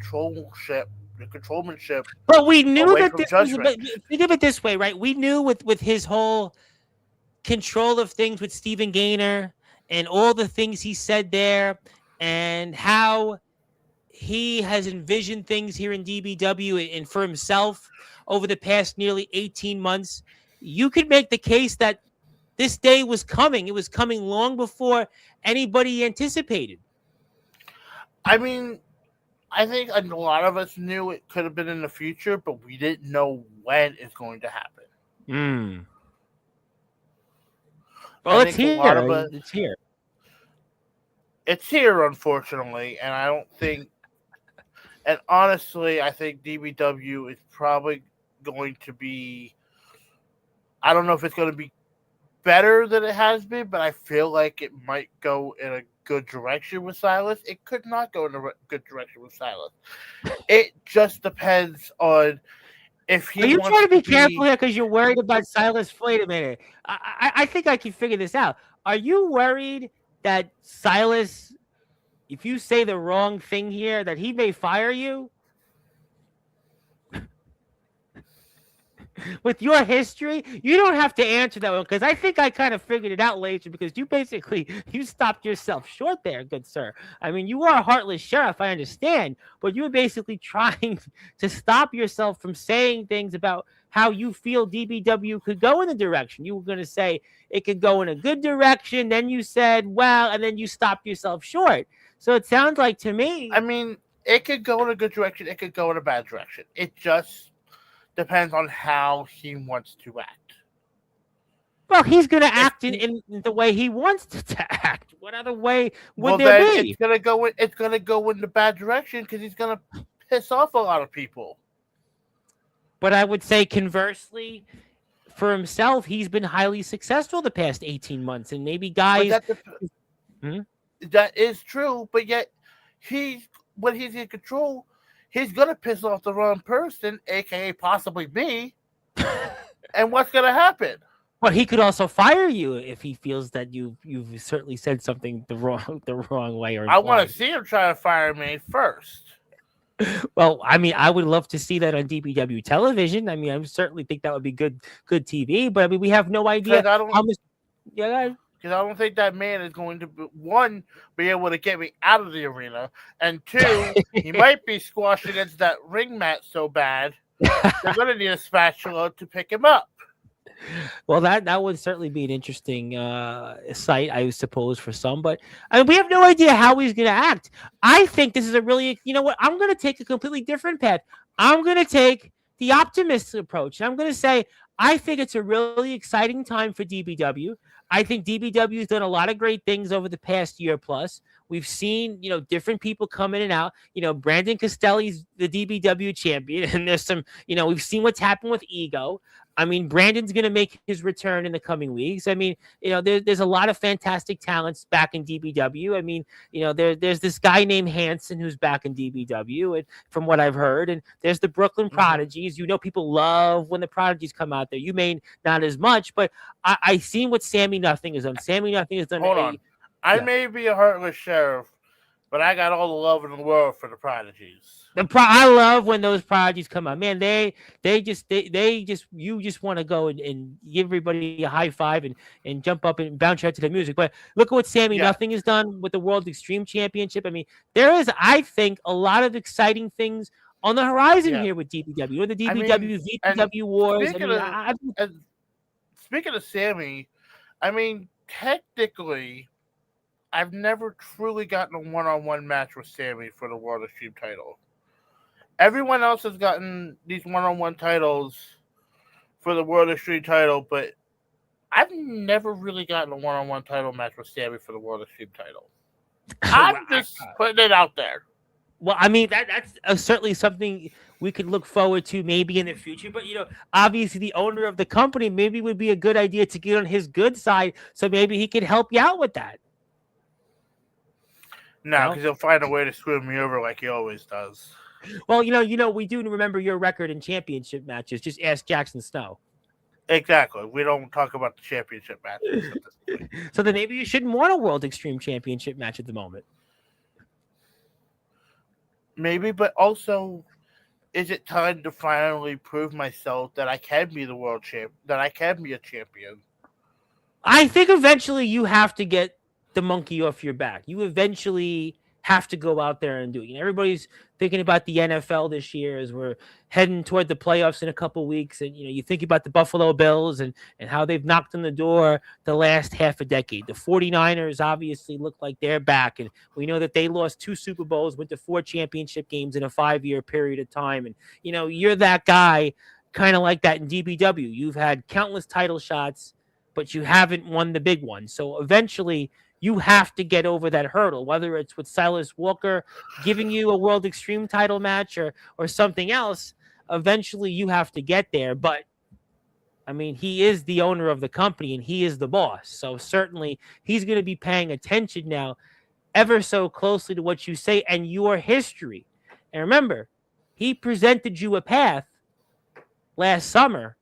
controlmanship But we knew away that from this was. judgment. But think of it this way, right? We knew with his whole control of things with Stephen Gaynor and all the things he said there, and how he has envisioned things here in DBW and for himself over the past nearly 18 months. You could make the case that this day was coming. It was coming long before anybody anticipated. I mean, I think a lot of us knew it could have been in the future, but we didn't know when it's going to happen. Mm. I Well, it's think a lot of here. us, It's here. it's here, unfortunately, and I don't think, and honestly, I think DBW is probably going to be, I don't know if it's going to be better than it has been, but I feel like it might go in a good direction with Silas. It could not go in a good direction with Silas. It just depends on if he Are you wants trying to be to careful here because you're worried about Silas? Wait a minute. I think I can figure this out. Are you worried that Silas, if you say the wrong thing here, that he may fire you? With your history, you don't have to answer that one because I think I kind of figured it out later because you stopped yourself short there, good sir. I mean, you are a heartless sheriff, I understand, but you were basically trying to stop yourself from saying things about how you feel DBW could go in the direction. You were going to say it could go in a good direction. Then you said, well, and then you stopped yourself short. So it sounds like to me. I mean, it could go in a good direction. It could go in a bad direction. It just depends on how he wants to act. Well, he's going to act in the way he wants to act. What other way would there then be? it's gonna go in the bad direction because he's gonna piss off a lot of people. But I would say conversely, for himself, he's been highly successful the past 18 months, and maybe guys. That is true, but yet when he's in control, he's gonna piss off the wrong person, aka possibly me. And what's gonna happen? Well, he could also fire you if he feels that you've certainly said something the wrong way. Or I want to see him try to fire me first. Well, I mean, I would love to see that on DBW television. I mean, I certainly think that would be good TV. But I mean, we have no idea how much. Yeah. Because I don't think that man is going to, one, be able to get me out of the arena, and two, he might be squashed against that ring mat so bad, they're going to need a spatula to pick him up. Well, that would certainly be an interesting sight, I suppose, for some. But I mean, we have no idea how he's going to act. I think this is a really, you know what? I'm going to take a completely different path. I'm going to take the optimistic approach. And I'm going to say, I think it's a really exciting time for DBW. I think DBW has done a lot of great things over the past year plus. We've seen, different people come in and out. Brandon Castelli's the DBW champion, and there's some, we've seen what's happened with Ego. I mean, Brandon's going to make his return in the coming weeks. I mean, there's a lot of fantastic talents back in DBW. I mean, there's this guy named Hanson who's back in DBW, and from what I've heard, and there's the Brooklyn Prodigies. People love when the Prodigies come out there. You may not as much, but I seen what Sammy Nothing has done. Sammy Nothing has done. Hold on. I may be a heartless sheriff, but I got all the love in the world for the Prodigies. I love when those Prodigies come out. Man, you just want to go and give everybody a high five and jump up and bounce out to the music. But look at what Sammy Nothing has done with the World Extreme Championship. I mean, there is, I think, a lot of exciting things on the horizon here with DBW. Or the DBW, VPW wars. Speaking of Sammy, I mean, technically, I've never truly gotten a one-on-one match with Sammy for the World Extreme title. Everyone else has gotten these one-on-one titles for the World Extreme title, but I've never really gotten a one-on-one title match with Sammy for the World Extreme title. I'm just putting it out there. Well, I mean that's certainly something we could look forward to maybe in the future. But obviously the owner of the company maybe would be a good idea to get on his good side, so maybe he could help you out with that. You No, know, because he'll find a way to screw me over like he always does. well, we do remember your record in championship matches. Just ask Jackson Snow. Exactly. We don't talk about the championship matches at this point. So then maybe you shouldn't want a World Extreme Championship match at the moment. Maybe, but also, is it time to finally prove myself that I can be the world champ, that I can be a champion? I think eventually you have to get the monkey off your back. You eventually have to go out there and do it. Everybody's thinking about the NFL this year as we're heading toward the playoffs in a couple weeks. And, you think about the Buffalo Bills and how they've knocked on the door the last half a decade. The 49ers obviously look like they're back. And we know that they lost 2 Super Bowls, went to 4 championship games in a 5-year period of time. And, you're that guy kind of like that in DBW. You've had countless title shots, but you haven't won the big one. So eventually you have to get over that hurdle, whether it's with Silas Walker giving you a World Extreme title match or something else. Eventually you have to get there. But I mean, he is the owner of the company and he is the boss. So certainly he's going to be paying attention now ever so closely to what you say and your history. And remember, he presented you a path last summer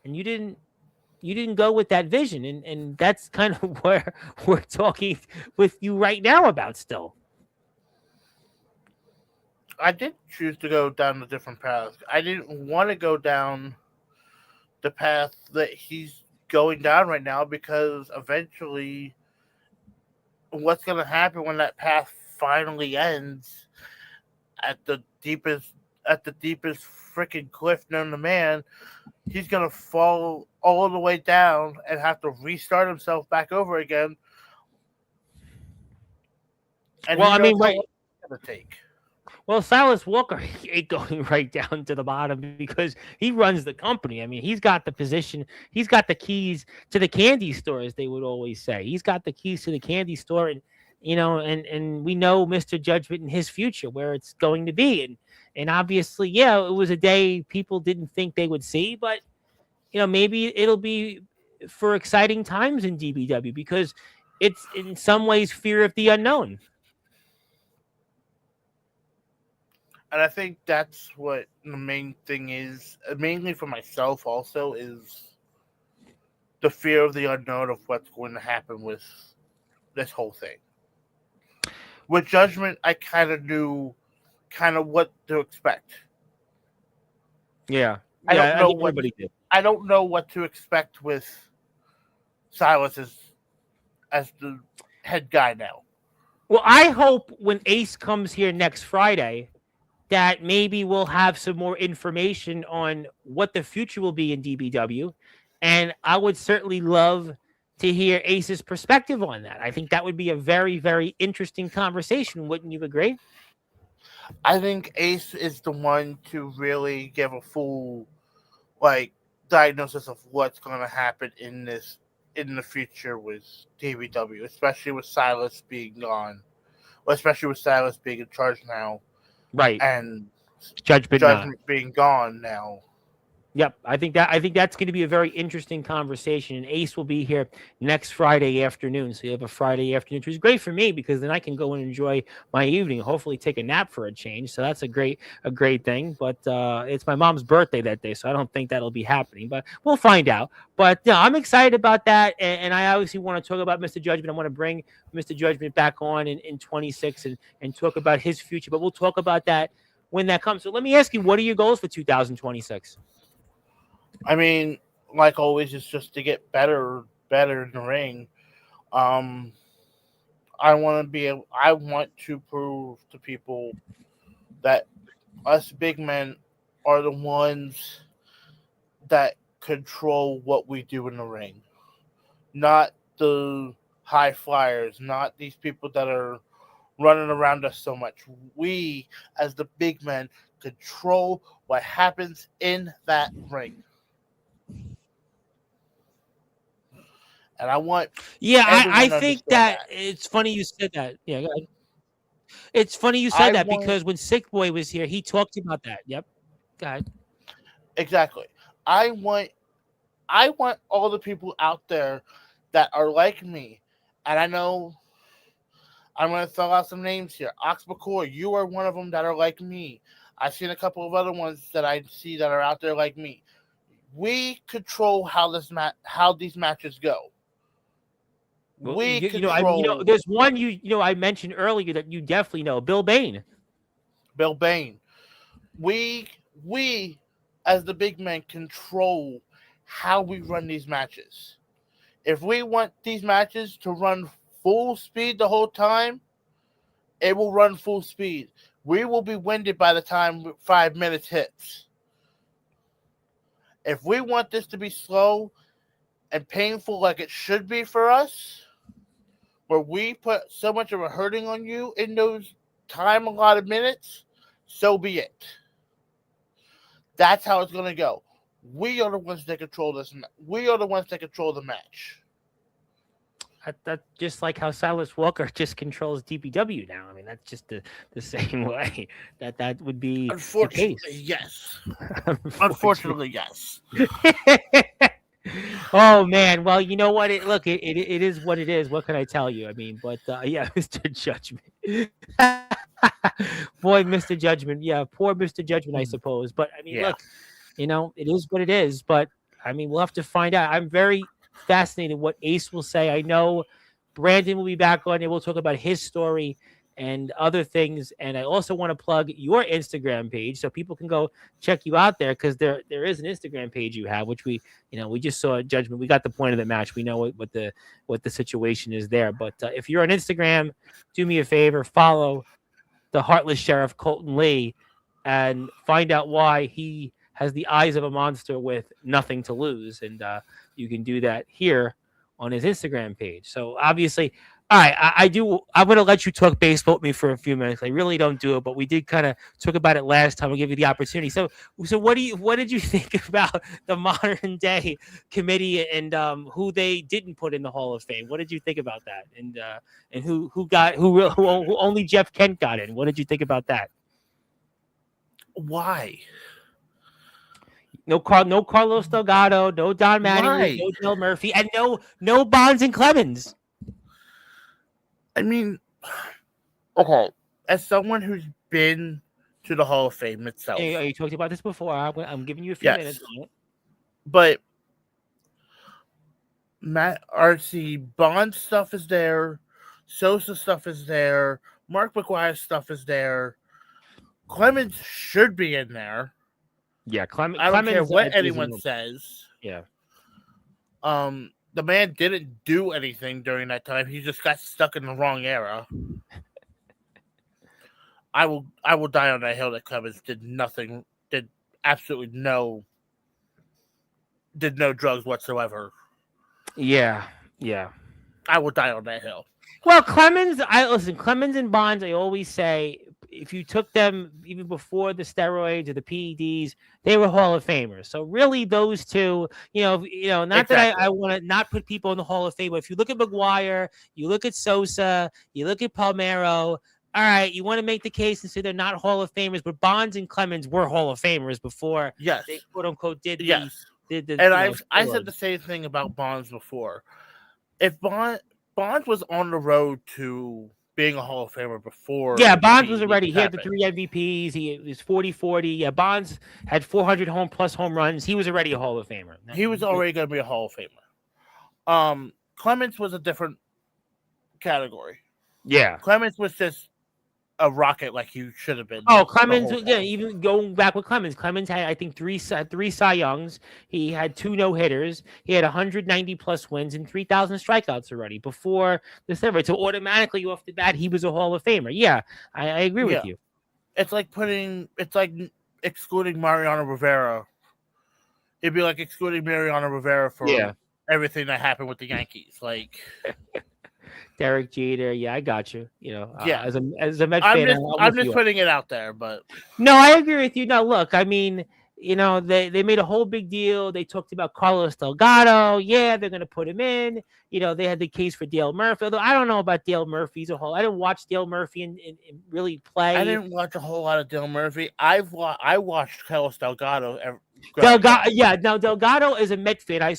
and you didn't go with that vision. And that's kind of where we're talking with you right now about still. I did choose to go down a different path. I didn't want to go down the path that he's going down right now because eventually what's going to happen when that path finally ends at the deepest freaking cliff known to man, he's going to fall all the way down and have to restart himself back over again. And well, I mean, right. Going to take. Well, Silas Walker ain't going right down to the bottom because he runs the company. I mean, he's got the position. He's got the keys to the candy store, as they would always say. He's got the keys to the candy store, and and we know Mr. Judgment and his future, where it's going to be. And obviously, yeah, it was a day people didn't think they would see, but maybe it'll be for exciting times in DBW because it's in some ways fear of the unknown. And I think that's what the main thing is, mainly for myself also, is the fear of the unknown of what's going to happen with this whole thing. With Judgment, I kind of knew what to expect. Yeah. I don't know what to expect with Silas as the head guy now. Well, I hope when Ace comes here next Friday that maybe we'll have some more information on what the future will be in DBW. And I would certainly love to hear Ace's perspective on that. I think that would be a very, very interesting conversation. Wouldn't you agree? I think Ace is the one to really give a full, diagnosis of what's going to happen in the future with DBW, especially with Silas being gone, especially with Silas being in charge now. Right. And Judgment being gone now. Yep. I think that's going to be a very interesting conversation. And Ace will be here next Friday afternoon. So you have a Friday afternoon, which is great for me because then I can go and enjoy my evening, hopefully take a nap for a change. So that's a great thing. But it's my mom's birthday that day, so I don't think that'll be happening. But we'll find out. But I'm excited about that. And I obviously want to talk about Mr. Judgment. I want to bring Mr. Judgment back on in 26 and talk about his future. But we'll talk about that when that comes. So let me ask you, what are your goals for 2026? I mean, like always, it's just to get better in the ring. I want to prove to people that us big men are the ones that control what we do in the ring. Not the high flyers, not these people that are running around us so much. We, as the big men, control what happens in that ring. And I want I think that it's funny you said that. Yeah, go ahead. It's funny you I said that want because when Sick Boy was here, he talked about that. Yep. Go ahead. exactly. I want all the people out there that are like me, and I know I'm going to throw out some names here. Ox McCoy, you are one of them that are like me. I've seen a couple of other ones that I see that are out there like me. We control how these matches go. Well, We you know, I mean, control there's one I mentioned earlier that you definitely know, Bill Bain. Bill Bain. We as the big men control how we run these matches. If we want these matches to run full speed the whole time, it will run full speed. We will be winded by the time 5 minutes hits. If we want this to be slow and painful like it should be for us, where we put so much of a hurting on you in those time allotted minutes, so be it. That's how it's going to go. We are the ones that control this. We are the ones that control the match. That just like how Silas Walker just controls DPW now. I mean, that's just the same way that would be the case. Unfortunately, yes. Unfortunately, yes. Oh man, well, you know what? It is what it is. What can I tell you? I mean, but yeah, Mr. Judgment. Boy, Mr. Judgment. Yeah, poor Mr. Judgment, I suppose. But I mean, Yeah. look, it is what it is. But I mean, we'll have to find out. I'm very fascinated what Ace will say. I know Brandon will be back on and we'll talk about his story and other things. And I also want to plug your Instagram page so people can go check you out there, because there is an Instagram page you have, which we just saw at Judgment. We got the point of the match. We know what the situation is there. But if you're on Instagram, do me a favor, follow the Heartless Sheriff Colten Lee and find out why he has the eyes of a monster with nothing to lose. And you can do that here on his Instagram page. So obviously, all right, I'm going to let you talk baseball with me for a few minutes. I really don't do it, but we did kind of talk about it last time. We'll give you the opportunity. So what did you think about the modern day committee and who they didn't put in the Hall of Fame? What did you think about that? And who only Jeff Kent got in? What did you think about that? Why? No Carlos Delgado, no Don Mattingly, no Del Murphy, and no Bonds and Clemens. I mean, okay, as someone who's been to the Hall of Fame itself. You talked about this before. I'm giving you a few minutes on it. But Matt RC Bond stuff is there, Sosa stuff is there, Mark McGwire stuff is there. Clemens should be in there. Yeah, Clemens. I don't care what anyone says. Yeah. The man didn't do anything during that time. He just got stuck in the wrong era. I will die on that hill that Clemens did nothing, did no drugs whatsoever. Yeah. I will die on that hill. Well, Clemens and Bonds, I always say, if you took them even before the steroids or the PEDs, they were Hall of Famers. So really those two, not exactly. That I want to not put people in the Hall of Fame, but if you look at McGwire, you look at Sosa, you look at Palmeiro, all right, you want to make the case and say they're not Hall of Famers, but Bonds and Clemens were Hall of Famers before they quote unquote did and I said the same thing about Bonds before. If Bonds was on the road to being a Hall of Famer before. Yeah, Bonds was already. He had the 3 MVPs. He was 40-40. Yeah, Bonds had 400 home runs. He was already a Hall of Famer. He was already going to be a Hall of Famer. Clemens was a different category. Yeah. Clemens was just a rocket like he should have been. Oh, Clemens, even going back with Clemens had, I think, three Cy Youngs. He had 2 no-hitters. He had 190-plus wins and 3,000 strikeouts already before the steroids. So automatically, off the bat, he was a Hall of Famer. Yeah, I agree with you. It's like excluding Mariano Rivera. It'd be like excluding Mariano Rivera for everything that happened with the Yankees. Like... Derek Jeter, yeah, I got you. As a Met fan, I'm just putting it out there, but no, I agree with you. No, look, I mean, they made a whole big deal. They talked about Carlos Delgado. Yeah, they're going to put him in. They had the case for Dale Murphy. Although I don't know about Dale Murphy as a whole. I didn't watch Dale Murphy and really play. I didn't watch a whole lot of Dale Murphy. I watched Carlos Delgado. Delgado is a Met fan. I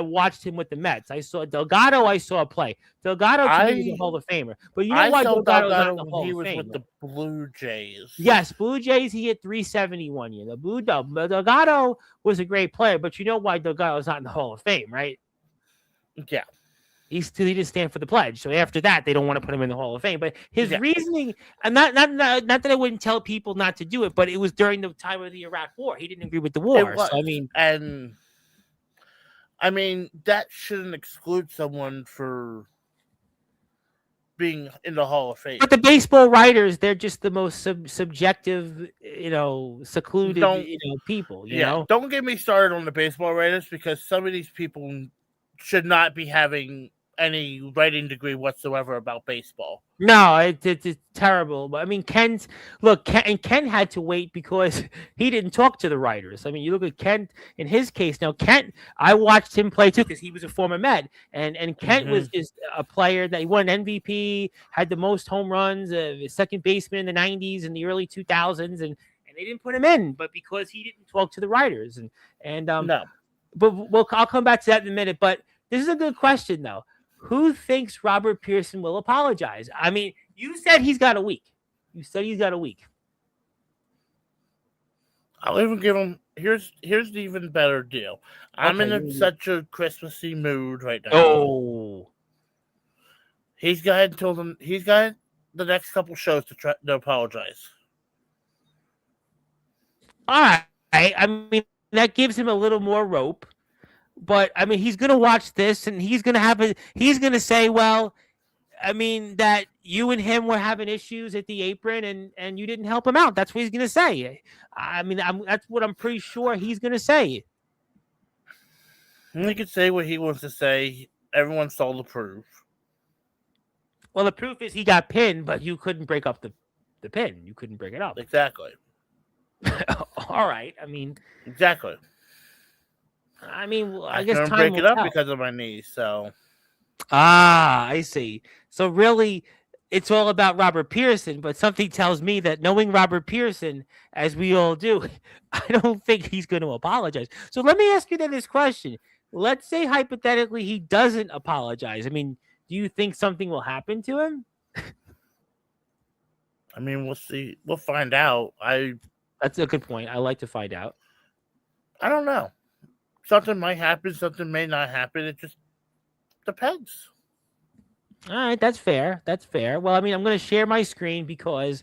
watched him with the Mets. I saw Delgado. I saw play. Delgado to me was a Hall of Famer. But you know why Delgado's not in the Hall he of was Fame? with the Blue Jays. Yes, Blue Jays. He hit 370 one year. Delgado was a great player, but you know why Delgado's not in the Hall of Fame, right? Yeah. He didn't stand for the pledge. So after that, they don't want to put him in the Hall of Fame. But his reasoning, and not that I wouldn't tell people not to do it, but it was during the time of the Iraq War. He didn't agree with the war. So, I mean, that shouldn't exclude someone for being in the Hall of Fame. But the baseball writers, they're just the most subjective, secluded, people. You know? Don't get me started on the baseball writers, because some of these people should not be having any writing degree whatsoever about baseball. No, it's terrible. But I mean, Ken had to wait because he didn't talk to the writers. I mean, you look at Kent in his case. Now, Kent, I watched him play too because he was a former Met, and Kent was just a player that he won an MVP, had the most home runs, second baseman in the '90s and the early 2000s, and they didn't put him in, but because he didn't talk to the writers, no. But I'll come back to that in a minute. But this is a good question though. Who thinks Robert Pearson will apologize? I mean, you said he's got a week. I'll even give him. Here's the even better deal. I'm in such a Christmassy mood right now. Oh, he's got the next couple shows to apologize. All right. I mean, that gives him a little more rope. But I mean, he's gonna watch this, and he's gonna say, "Well, I mean, that you and him were having issues at the apron, and you didn't help him out." That's what he's gonna say. I mean, that's what I'm pretty sure he's gonna say. He could say what he wants to say. Everyone saw the proof. Well, the proof is he got pinned, but you couldn't break up the pin. You couldn't break it up. Exactly. All right. I mean, exactly. I mean, I guess time break will it up tell. because of my knees. So, I see. So really, it's all about Robert Pearson. But something tells me that knowing Robert Pearson, as we all do, I don't think he's going to apologize. So let me ask you then this question: let's say hypothetically he doesn't apologize. I mean, do you think something will happen to him? I mean, we'll see. We'll find out. That's a good point. I like to find out. I don't know. Something might happen. Something may not happen. It just depends. All right. That's fair. Well, I mean, I'm going to share my screen because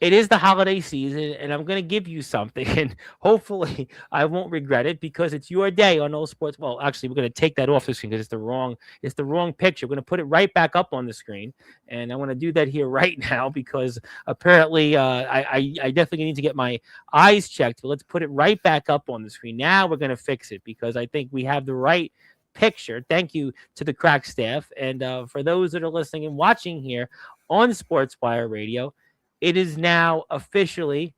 it is the holiday season, and I'm going to give you something, and hopefully I won't regret it because it's your day on All Sports. Well, actually, we're going to take that off the screen because it's the wrong picture. We're going to put it right back up on the screen, and I want to do that here right now because apparently I definitely need to get my eyes checked. But let's put it right back up on the screen. Now we're going to fix it because I think we have the right picture. Thank you to the crack staff, and for those that are listening and watching here on Sportswire Radio. It is now officially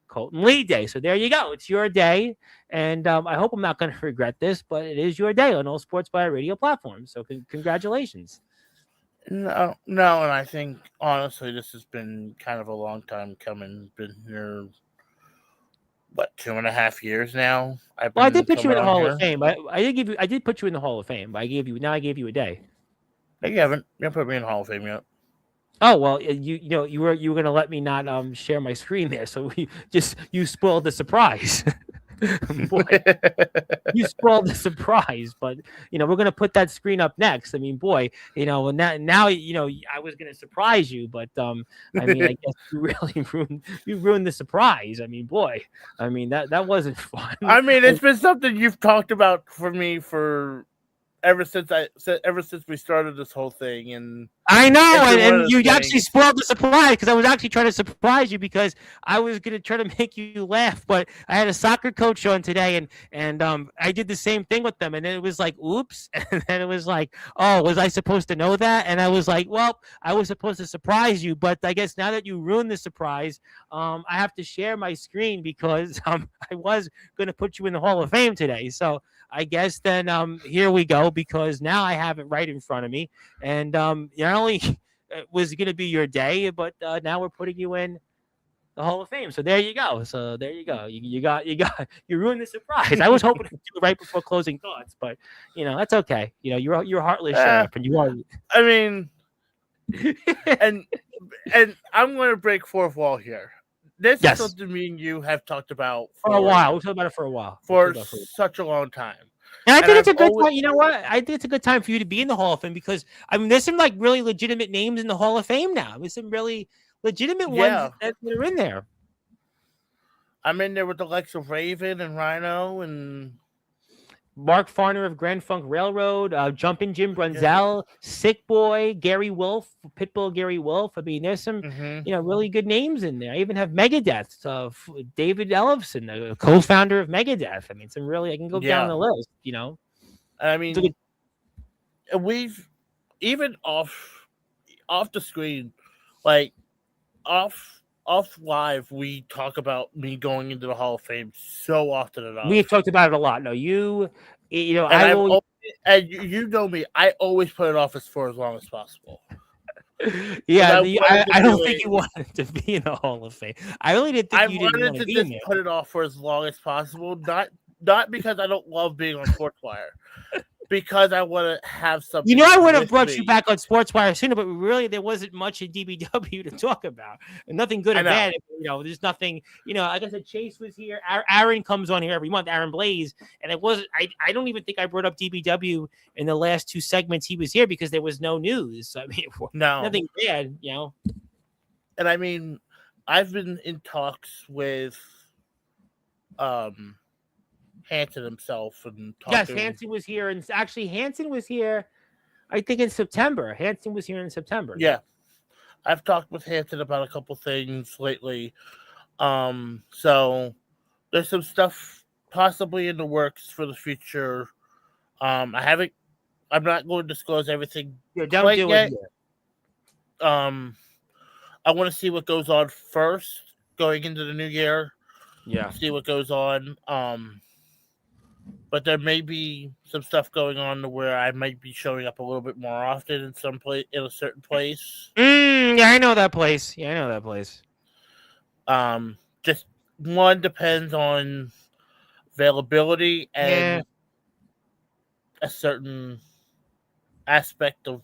Colten Lee Day. So there you go. It's your day. And I hope I'm not going to regret this, but it is your day on all Sportswire Radio platforms. So congratulations. No. And I think, honestly, this has been kind of a long time coming. Been here, 2.5 years now? I did put you in the Hall of Fame. I did put you in the Hall of Fame, but I gave you a day. You haven't put me in the Hall of Fame yet. Oh well, you were going to let me not share my screen there, so you spoiled the surprise. Boy, you spoiled the surprise, but we're going to put that screen up next. I mean, boy, now I was going to surprise you, but I mean, I guess you really ruined the surprise. I mean, boy, I mean that wasn't fun. I mean, it's been something you've talked about for me ever since we started this whole thing, and I know, It's one of and the you things. actually spoiled the surprise because I was actually trying to surprise you because I was going to try to make you laugh. But I had a soccer coach on today, and I did the same thing with them, and then it was like, oops, and then it was like, oh, was I supposed to know that? And I was like, well, I was supposed to surprise you, but I guess now that you ruined the surprise, I have to share my screen because I was going to put you in the Hall of Fame today. So I guess then here we go because now I have it right in front of me. And not only was going to be your day, but now we're putting you in the Hall of Fame. So there you go. So there you go. You ruined the surprise. I was hoping to do it right before closing thoughts, but that's okay. You're Heartless Sheriff, and you are. I mean, and I'm going to break fourth wall here. This Yes. is something me and you have talked about For a while. We've talked about it for a while. For such a long time. And I think it's a good time. You know what? I think it's a good time for you to be in the Hall of Fame because there's some like really legitimate names in the Hall of Fame now. There's some really legitimate ones that are in there. I'm in there with the likes of Raven and Rhino and Mark Farner of Grand Funk Railroad, Jumpin' Jim Brunzell, Sick Boy, Gary Wolf, Pitbull Gary Wolf. I mean, there's some really good names in there. I even have Megadeth, David Ellefson, the co-founder of Megadeth. I mean, I can go down the list. I mean, we've even off the screen, like off live, we talk about me going into the Hall of Fame so often enough. We have talked about it a lot. No, you know, and you know me, I always put it off for as long as possible. Yeah, I don't think you wanted to be in the Hall of Fame. I really didn't think you didn't want to be in there. Put it off for as long as possible, not because I don't love being on Sportzwire. Because I want to have something. I would have brought you back on Sportswire sooner, but really there wasn't much in DBW to talk about. And nothing good or bad. There's nothing, like I said, Chase was here. Aaron comes on here every month, Aaron Blaze. And it wasn't, I don't even think I brought up DBW in the last two segments he was here because there was no news. I mean, nothing bad, And I mean, I've been in talks with, Hanson himself and talking. Yes, Hanson was here, and actually Hanson was here, I think in September. Hanson was here in September. Yeah, I've talked with Hanson about a couple things lately. So there's some stuff possibly in the works for the future. I'm not going to disclose everything quite yet. I want to see what goes on first going into the new year. Yeah, see what goes on. But there may be some stuff going on to where I might be showing up a little bit more often in a certain place. Yeah, I know that place. Just one depends on availability and a certain aspect of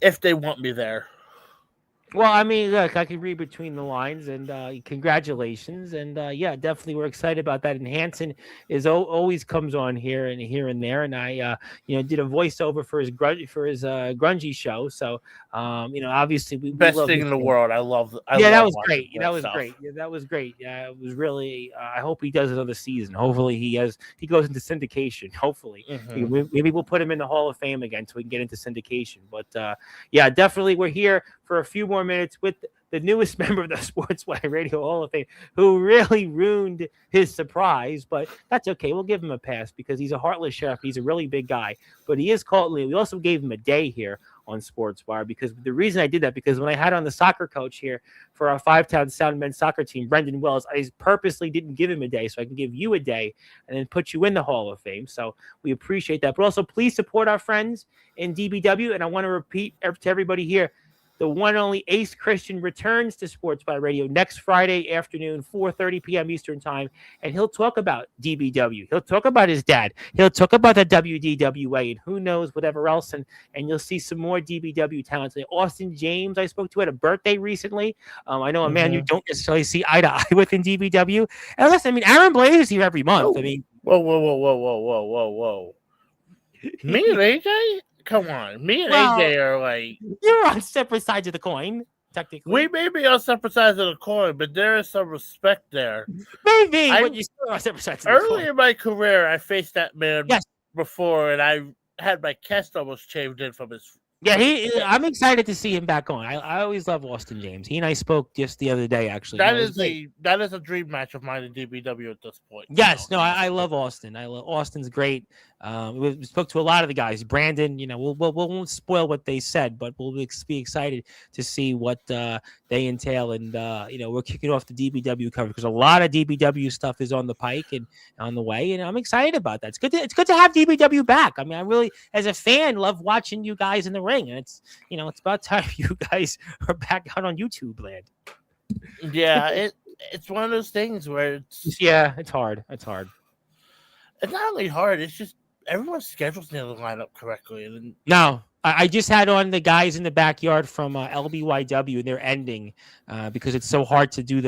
if they want me there. Well, I mean, look, I can read between the lines, and congratulations, and definitely we're excited about that. And Hanson always comes on here and there, and I did a voiceover for his grungy show. So obviously we best love thing in the world. I love. That was great. That was great. Yeah, that was great. Yeah, it was really. I hope he does another season. Hopefully he goes into syndication. Hopefully, maybe we'll put him in the Hall of Fame again so we can get into syndication. But definitely we're here for a few more minutes with the newest member of the Sportswire Radio Hall of Fame, who really ruined his surprise, but that's okay. We'll give him a pass because he's a Heartless Sheriff. He's a really big guy, but he is Colten. We also gave him a day here on Sportswire because the reason I did that, because when I had on the soccer coach here for our 5-town Sound men's soccer team, Brendan Wells, I purposely didn't give him a day so I can give you a day and then put you in the Hall of Fame. So we appreciate that. But also please support our friends in DBW. And I want to repeat to everybody here, the one and only Ace Christian returns to Sportswire Radio next Friday afternoon, 4:30 p.m. Eastern Time, and he'll talk about DBW. He'll talk about his dad. He'll talk about the WDWA and who knows whatever else, and you'll see some more DBW talents. Austin James, I spoke to at a birthday recently. I know a man you don't necessarily see eye to eye with in DBW. And listen, I mean, Aaron Blaze is here every month. Oh. I mean, whoa. Me and AJ? Come on. Me and AJ are like... You're on separate sides of the coin, technically. We may be on separate sides of the coin, but there is some respect there. Maybe, but you're still on separate sides of the coin. Early in my career, I faced that man before, and I had my chest almost shaved in from his Yeah, I'm excited to see him back on. I always love Austin James. He and I spoke just the other day, actually. That It was is great. a dream match of mine in DBW at this point. Yes, no, I love Austin. I love Austin's great. We spoke to a lot of the guys. Brandon, we won't spoil what they said, but we'll be excited to see what they entail. And we're kicking off the DBW coverage because a lot of DBW stuff is on the pike and on the way, and I'm excited about that. It's good to have DBW back. I mean, I really, as a fan, love watching you guys in the ring, and it's about time you guys are back out on YouTube land. Yeah, it's one of those things where it's hard. It's hard. It's not only hard, it's just everyone's schedules need to line up correctly. And no, I just had on the guys in the backyard from LBYW, and they're ending because it's so hard to do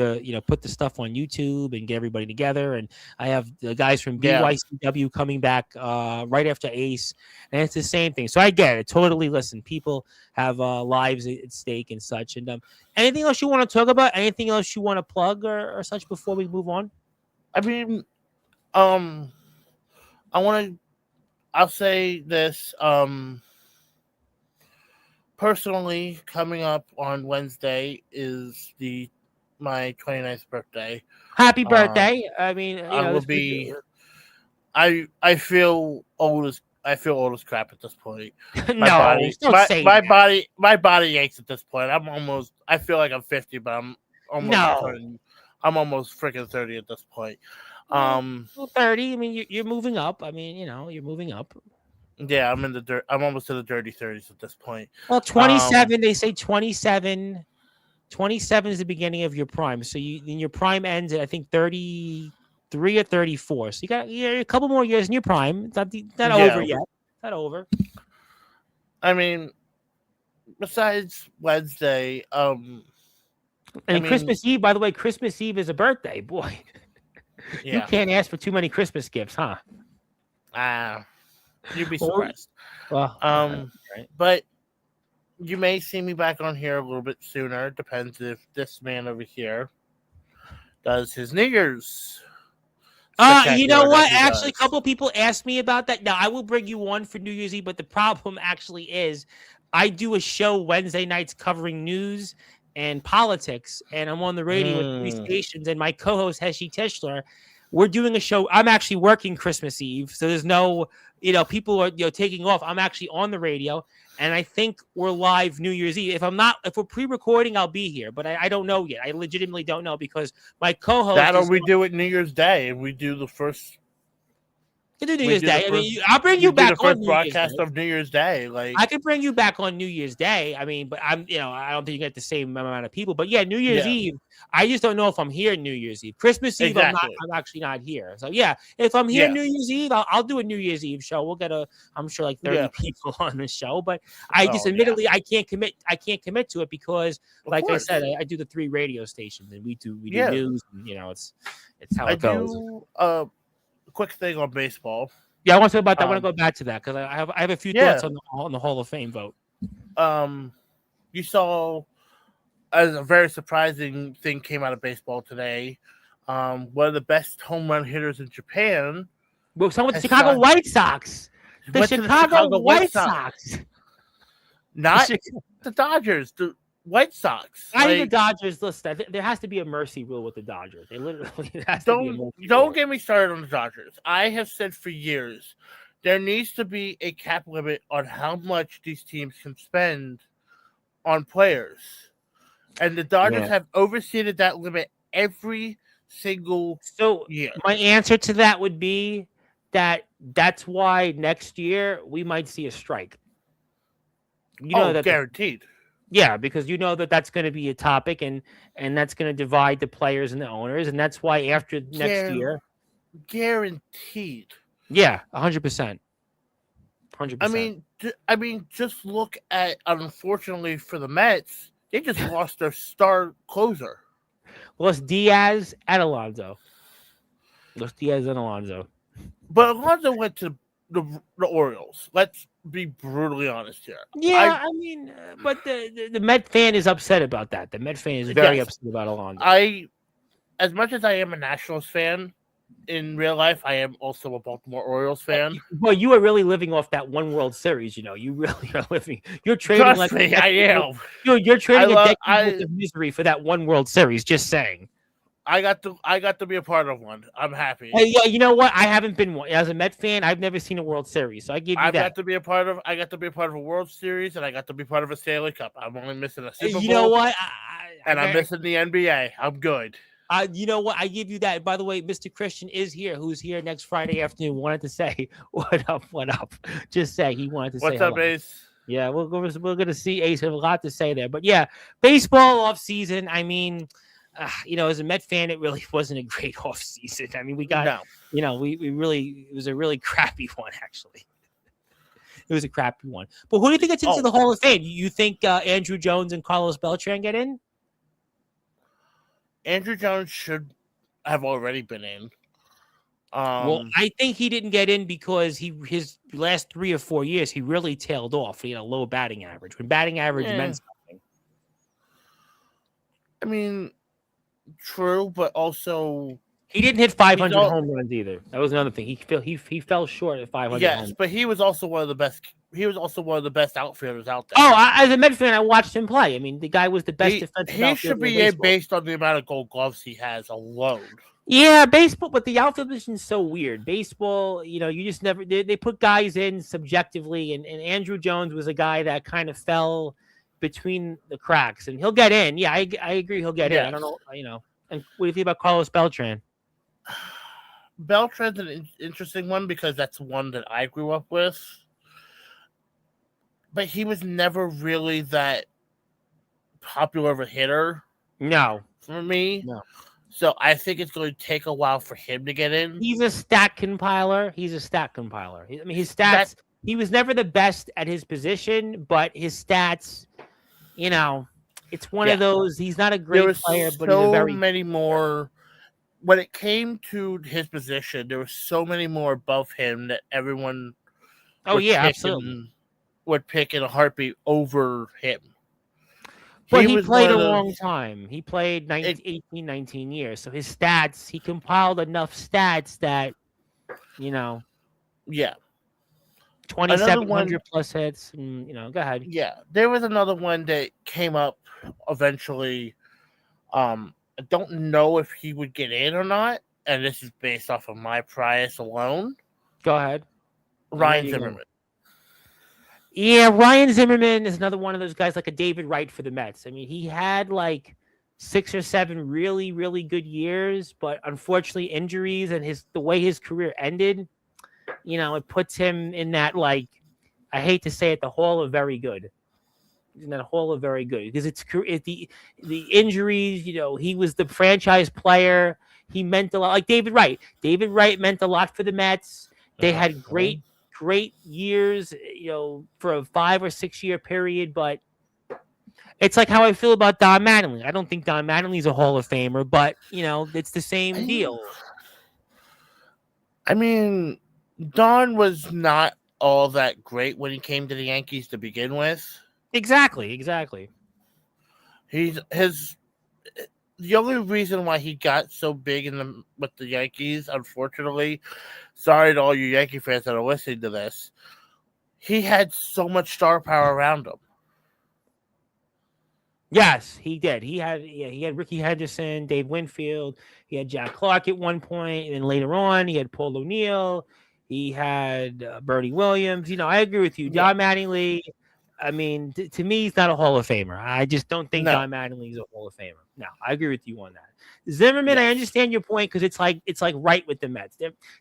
put the stuff on YouTube and get everybody together. And I have the guys from BYCW coming back right after Ace, and it's the same thing. So I get it. Totally listen. People have lives at stake and such. And anything else you want to talk about? Anything else you want to plug or such before we move on? I mean, I'll say this. Personally, coming up on Wednesday is my 29th birthday. Happy birthday! I mean, I will be. I feel old as crap at this point. My body aches at this point. I feel like I'm 50, but I'm almost freaking 30 at this point. 30. I mean, you're moving up. I mean, you're moving up. Yeah, I'm in the dirt. I'm almost to the dirty 30s at this point. Well, 27. They say 27. 27 is the beginning of your prime. So your prime ends at I think 33 or 34. So you got a couple more years in your prime. It's not over yet. Not over. I mean, besides Wednesday, Christmas Eve. By the way, Christmas Eve is a birthday, boy. Yeah. You can't ask for too many Christmas gifts, huh? You'd be surprised. Well, right. But you may see me back on here a little bit sooner. Depends if this man over here does his New Year's. You know what? Actually, a couple people asked me about that. Now, I will bring you one for New Year's Eve, but the problem actually is I do a show Wednesday nights covering news and politics, and I'm on the radio with 3 stations, and my co-host, Heshi Tischler, we're doing a show. I'm actually working Christmas Eve, so there's no, people are taking off. I'm actually on the radio, and I think we're live New Year's Eve. If we're pre-recording, I'll be here, but I don't know yet. I legitimately don't know because my co-host. We do it New Year's Day, and we do the first. You do New Year's Day. I mean, I'll bring you back on New broadcast of New Year's Day. Like I could bring you back on New Year's Day. I mean, but I don't think you get the same amount of people. But yeah, New Year's Eve. I just don't know if I'm here New Year's Eve. Christmas Eve, exactly. I'm actually not here. So yeah, if I'm here New Year's Eve, I'll do a New Year's Eve show. We'll get I'm sure like 30 people on the show. But I just admittedly I can't commit. I can't commit to it because, like I said, I do the 3 radio stations and we do news. And, it's how it goes. A quick thing on baseball. Yeah, I want to talk about that. I want to go back to that because I have a few thoughts on the Hall of Fame vote. You saw as a very surprising thing came out of baseball today. One of the best home run hitters in Japan. Well, someone with the Chicago White Sox. The Chicago White Sox. Not the Dodgers. The White Sox. I think the Dodgers. Listen, there has to be a mercy rule with the Dodgers. They literally don't get me started on the Dodgers. I have said for years there needs to be a cap limit on how much these teams can spend on players, and the Dodgers have overseeded that limit every single year. My answer to that would be that's why next year we might see a strike. That guaranteed. Yeah, because that's going to be a topic, and that's going to divide the players and the owners, and that's why after next year, guaranteed. Yeah, 100%. 100%. I mean, just look at. Unfortunately for the Mets, they just lost their star closer. Lost Diaz and Alonso. But Alonso went to the Orioles. Let's be brutally honest here. Yeah, but the Met fan is upset about that. The Met fan is very upset about Alonso. As much as I am a Nationals fan, in real life, I am also a Baltimore Orioles fan. Well, you are really living off that one World Series. You really are living. You're trading Trust like me, I am. You're trading a love- decade worth of misery for that one World Series. Just saying. I got to be a part of one. I'm happy. Yeah, you know what? I haven't been one as a Met fan. I've never seen a World Series, so I give you I that. got to be a part of a World Series, and I got to be part of a Stanley Cup. I'm only missing a Super Bowl. You know what? I'm missing the NBA. I'm good. You know what? I give you that. By the way, Mr. Christian is here. Who's here next Friday afternoon? Wanted to say what up? What up? Just say he wanted to say What's up, hello. Ace? Yeah, we're gonna see Ace have a lot to say there. But yeah, baseball off season. I mean, as a Met fan, it really wasn't a great off season. I mean, we got we really it was a really crappy one actually. It was a crappy one. But who do you think gets into the Hall of Fame? You think Andrew Jones and Carlos Beltran get in? Andrew Jones should have already been in. Well, I think he didn't get in because his last 3 or 4 years he really tailed off. Low batting average. When batting average meant something. I mean, true, but also he didn't hit 500 home runs either. That was another thing. He fell short at 500. Yes, but he was also one of the best. He was also one of the best outfielders out there. Oh, as a Met fan, I watched him play. I mean, the guy was the best defensive outfielder. He should be in based on the amount of Gold Gloves he has alone. Yeah, baseball, but the outfield position is so weird. Baseball, you just never they put guys in subjectively, and Andrew Jones was a guy that kind of fell between the cracks, and he'll get in. Yeah, I agree, he'll get in. I don't know, And what do you think about Carlos Beltran? Beltran's an interesting one because that's one that I grew up with. But he was never really that popular of a hitter. No. For me. No. So I think it's going to take a while for him to get in. He's a stat compiler. I mean, his stats, he was never the best at his position, but his stats, it's one of those. He's not a great player, but he's a very many more. When it came to his position, there were so many more above him that everyone absolutely would pick in a heartbeat over him. But he played a long time. He played 19 years. So his stats, he compiled enough stats that, Yeah. 2,700 plus hits. And, go ahead. Yeah. There was another one that came up eventually. I don't know if he would get in or not. And this is based off of my price alone. Go ahead. Ryan Zimmerman. Yeah, Ryan Zimmerman is another one of those guys like a David Wright for the Mets. I mean, he had like 6 or 7 really, really good years, but unfortunately injuries and the way his career ended, it puts him in that, like, I hate to say it, the Hall of Very Good. In that Hall of Very Good because it's the injuries. He was the franchise player. He meant a lot. Like David Wright. David Wright meant a lot for the Mets. They had great years, for a 5 or 6 year period, but it's like how I feel about Don Mattingly. I don't think Don Mattingly's a Hall of Famer, but it's the same deal. I mean, Don was not all that great when he came to the Yankees to begin with. Exactly. The only reason why he got so big with the Yankees, unfortunately, sorry to all you Yankee fans that are listening to this, he had so much star power around him. Yes, he did. He had Ricky Henderson, Dave Winfield. He had Jack Clark at one point, and then later on, he had Paul O'Neill. He had Bernie Williams. I agree with you. Don Mattingly, I mean, to me, he's not a Hall of Famer. I just don't think Don Mattingly is a Hall of Famer. No, I agree with you on that. Zimmerman, I understand your point because it's like right with the Mets.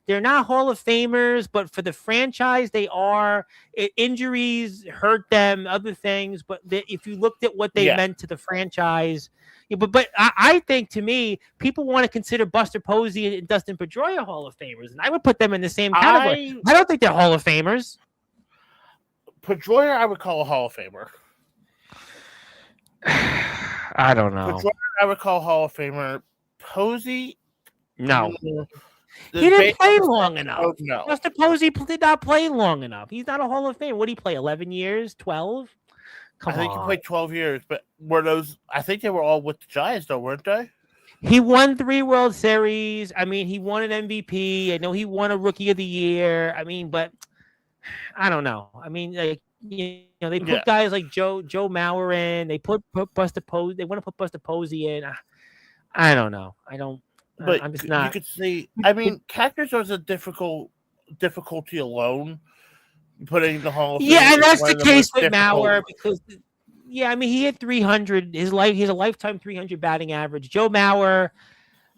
They're not Hall of Famers, but for the franchise, they are. Injuries hurt them, other things. But if you looked at what they meant to the franchise, but I think to me, people want to consider Buster Posey and Dustin Pedroia Hall of Famers, and I would put them in the same category. I don't think they're Hall of Famers. Pedroia, I would call a Hall of Famer. I don't know. Pedroia, I would call Hall of Famer. Posey, no. He didn't play long enough. No. Buster Posey did not play long enough. He's not a Hall of Famer. What did he play? 11 years? 12? I think he played 12 years, but were those? I think they were all with the Giants, though, weren't they? He won 3 World Series. I mean, he won an MVP. I know he won a Rookie of the Year. I mean, but I don't know. I mean, like they put Yeah, guys like Joe Mauer in. They put Buster Posey. They want to put Buster Posey in. I don't know. I don't. but I'm just you not. could see. I mean, catchers was a difficulty alone. Putting the Hall of Fame Yeah, and is that's one the of the case most with difficult. Mauer because, yeah, I mean, he hit 300. He has a lifetime 300 batting average. Joe Mauer.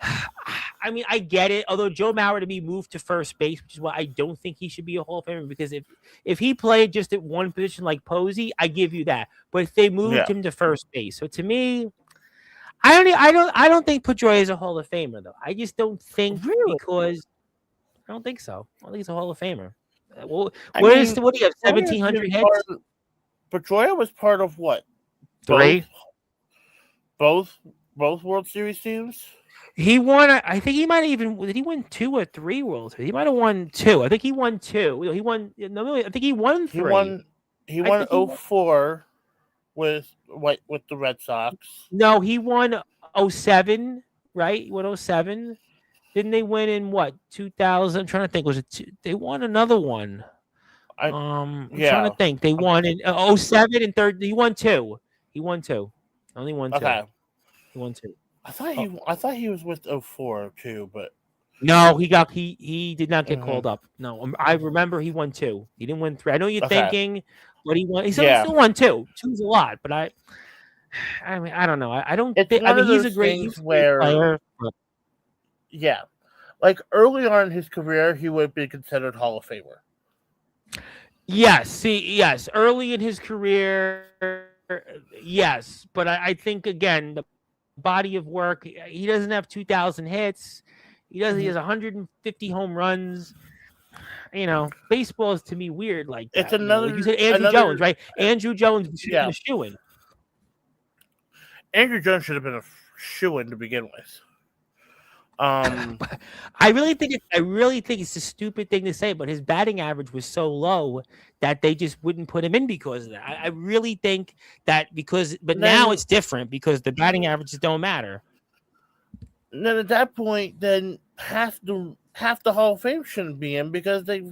I mean, I get it. Although Joe Mauer to be moved to first base, which is why I don't think he should be a Hall of Famer. Because if he played just at one position like Posey, I give you that. But if they moved Yeah, him to first base, so to me, I don't think Pedroia is a Hall of Famer though. I just don't think really. because I don't think so. I don't think he's a Hall of Famer. Well, I mean, what do you have? Pedroia has 1,700 been hits, Pedroia was part of what? Both, 3. both, both World Series teams. He won. I think he might have even did. He win 2 or 3 World Series. He might have won 2. I think he won 2. He won. No, I think he won He 3. won. He I won think he won. 04 with the Red Sox. No, he won 07, right? He won 07. Didn't they win in what 2000? I'm trying to think. Was it they won another one? I'm trying to Yeah. think. They won in 07 and third. He won 2. He won 2. Only won 2. Okay. He won 2. I thought he was with 04 too, but No, he did not get Mhm. called up. No, I remember he won 2. He didn't win 3. I know you're Okay. thinking, but he won. He Yeah. still won 2. 2's a lot, but I mean, I don't know. I don't. It's Think, I one mean, of he's those a great things great where player. But yeah, like early on in his career, he would be considered Hall of Famer. yes, early in his career, yes, but I think again the body of work. He doesn't have 2,000 hits. He does. He has 150 home runs. You know, baseball is to me weird like It's that. You know, like you said, Andrew another Jones, right? Andrew Jones should have yeah. been a shoo-in. Andrew Jones should have been a shoo-in to begin with. I really think it's a stupid thing to say, but his batting average was so low that they just wouldn't put him in because of that. I really think that but now then it's different because the batting averages don't matter. then at that point, then half the Hall of Fame shouldn't be in because they,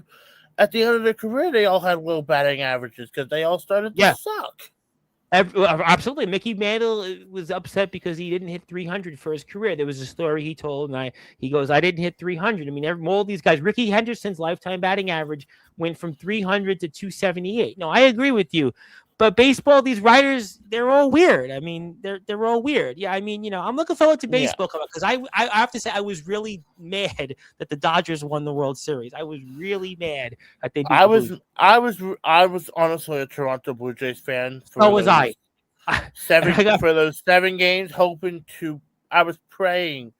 at the end of their career, they all had low batting averages because they all started to Yeah. suck. Absolutely. Mickey Mantle was upset because he didn't hit 300 for his career. There was a story he told, and he goes, I didn't hit 300. I mean, all these guys, Ricky Henderson's lifetime batting average went from 300 to 278. No, I agree with you. But baseball, these writers, they're all weird. I mean, they're all weird. Yeah, I mean, I'm looking forward to baseball coming because I have to say I was really mad that the Dodgers won the World Series. I was really mad that they beat I the was Blue I was honestly a Toronto Blue Jays fan. So was I. For those 7 games, hoping to. I was praying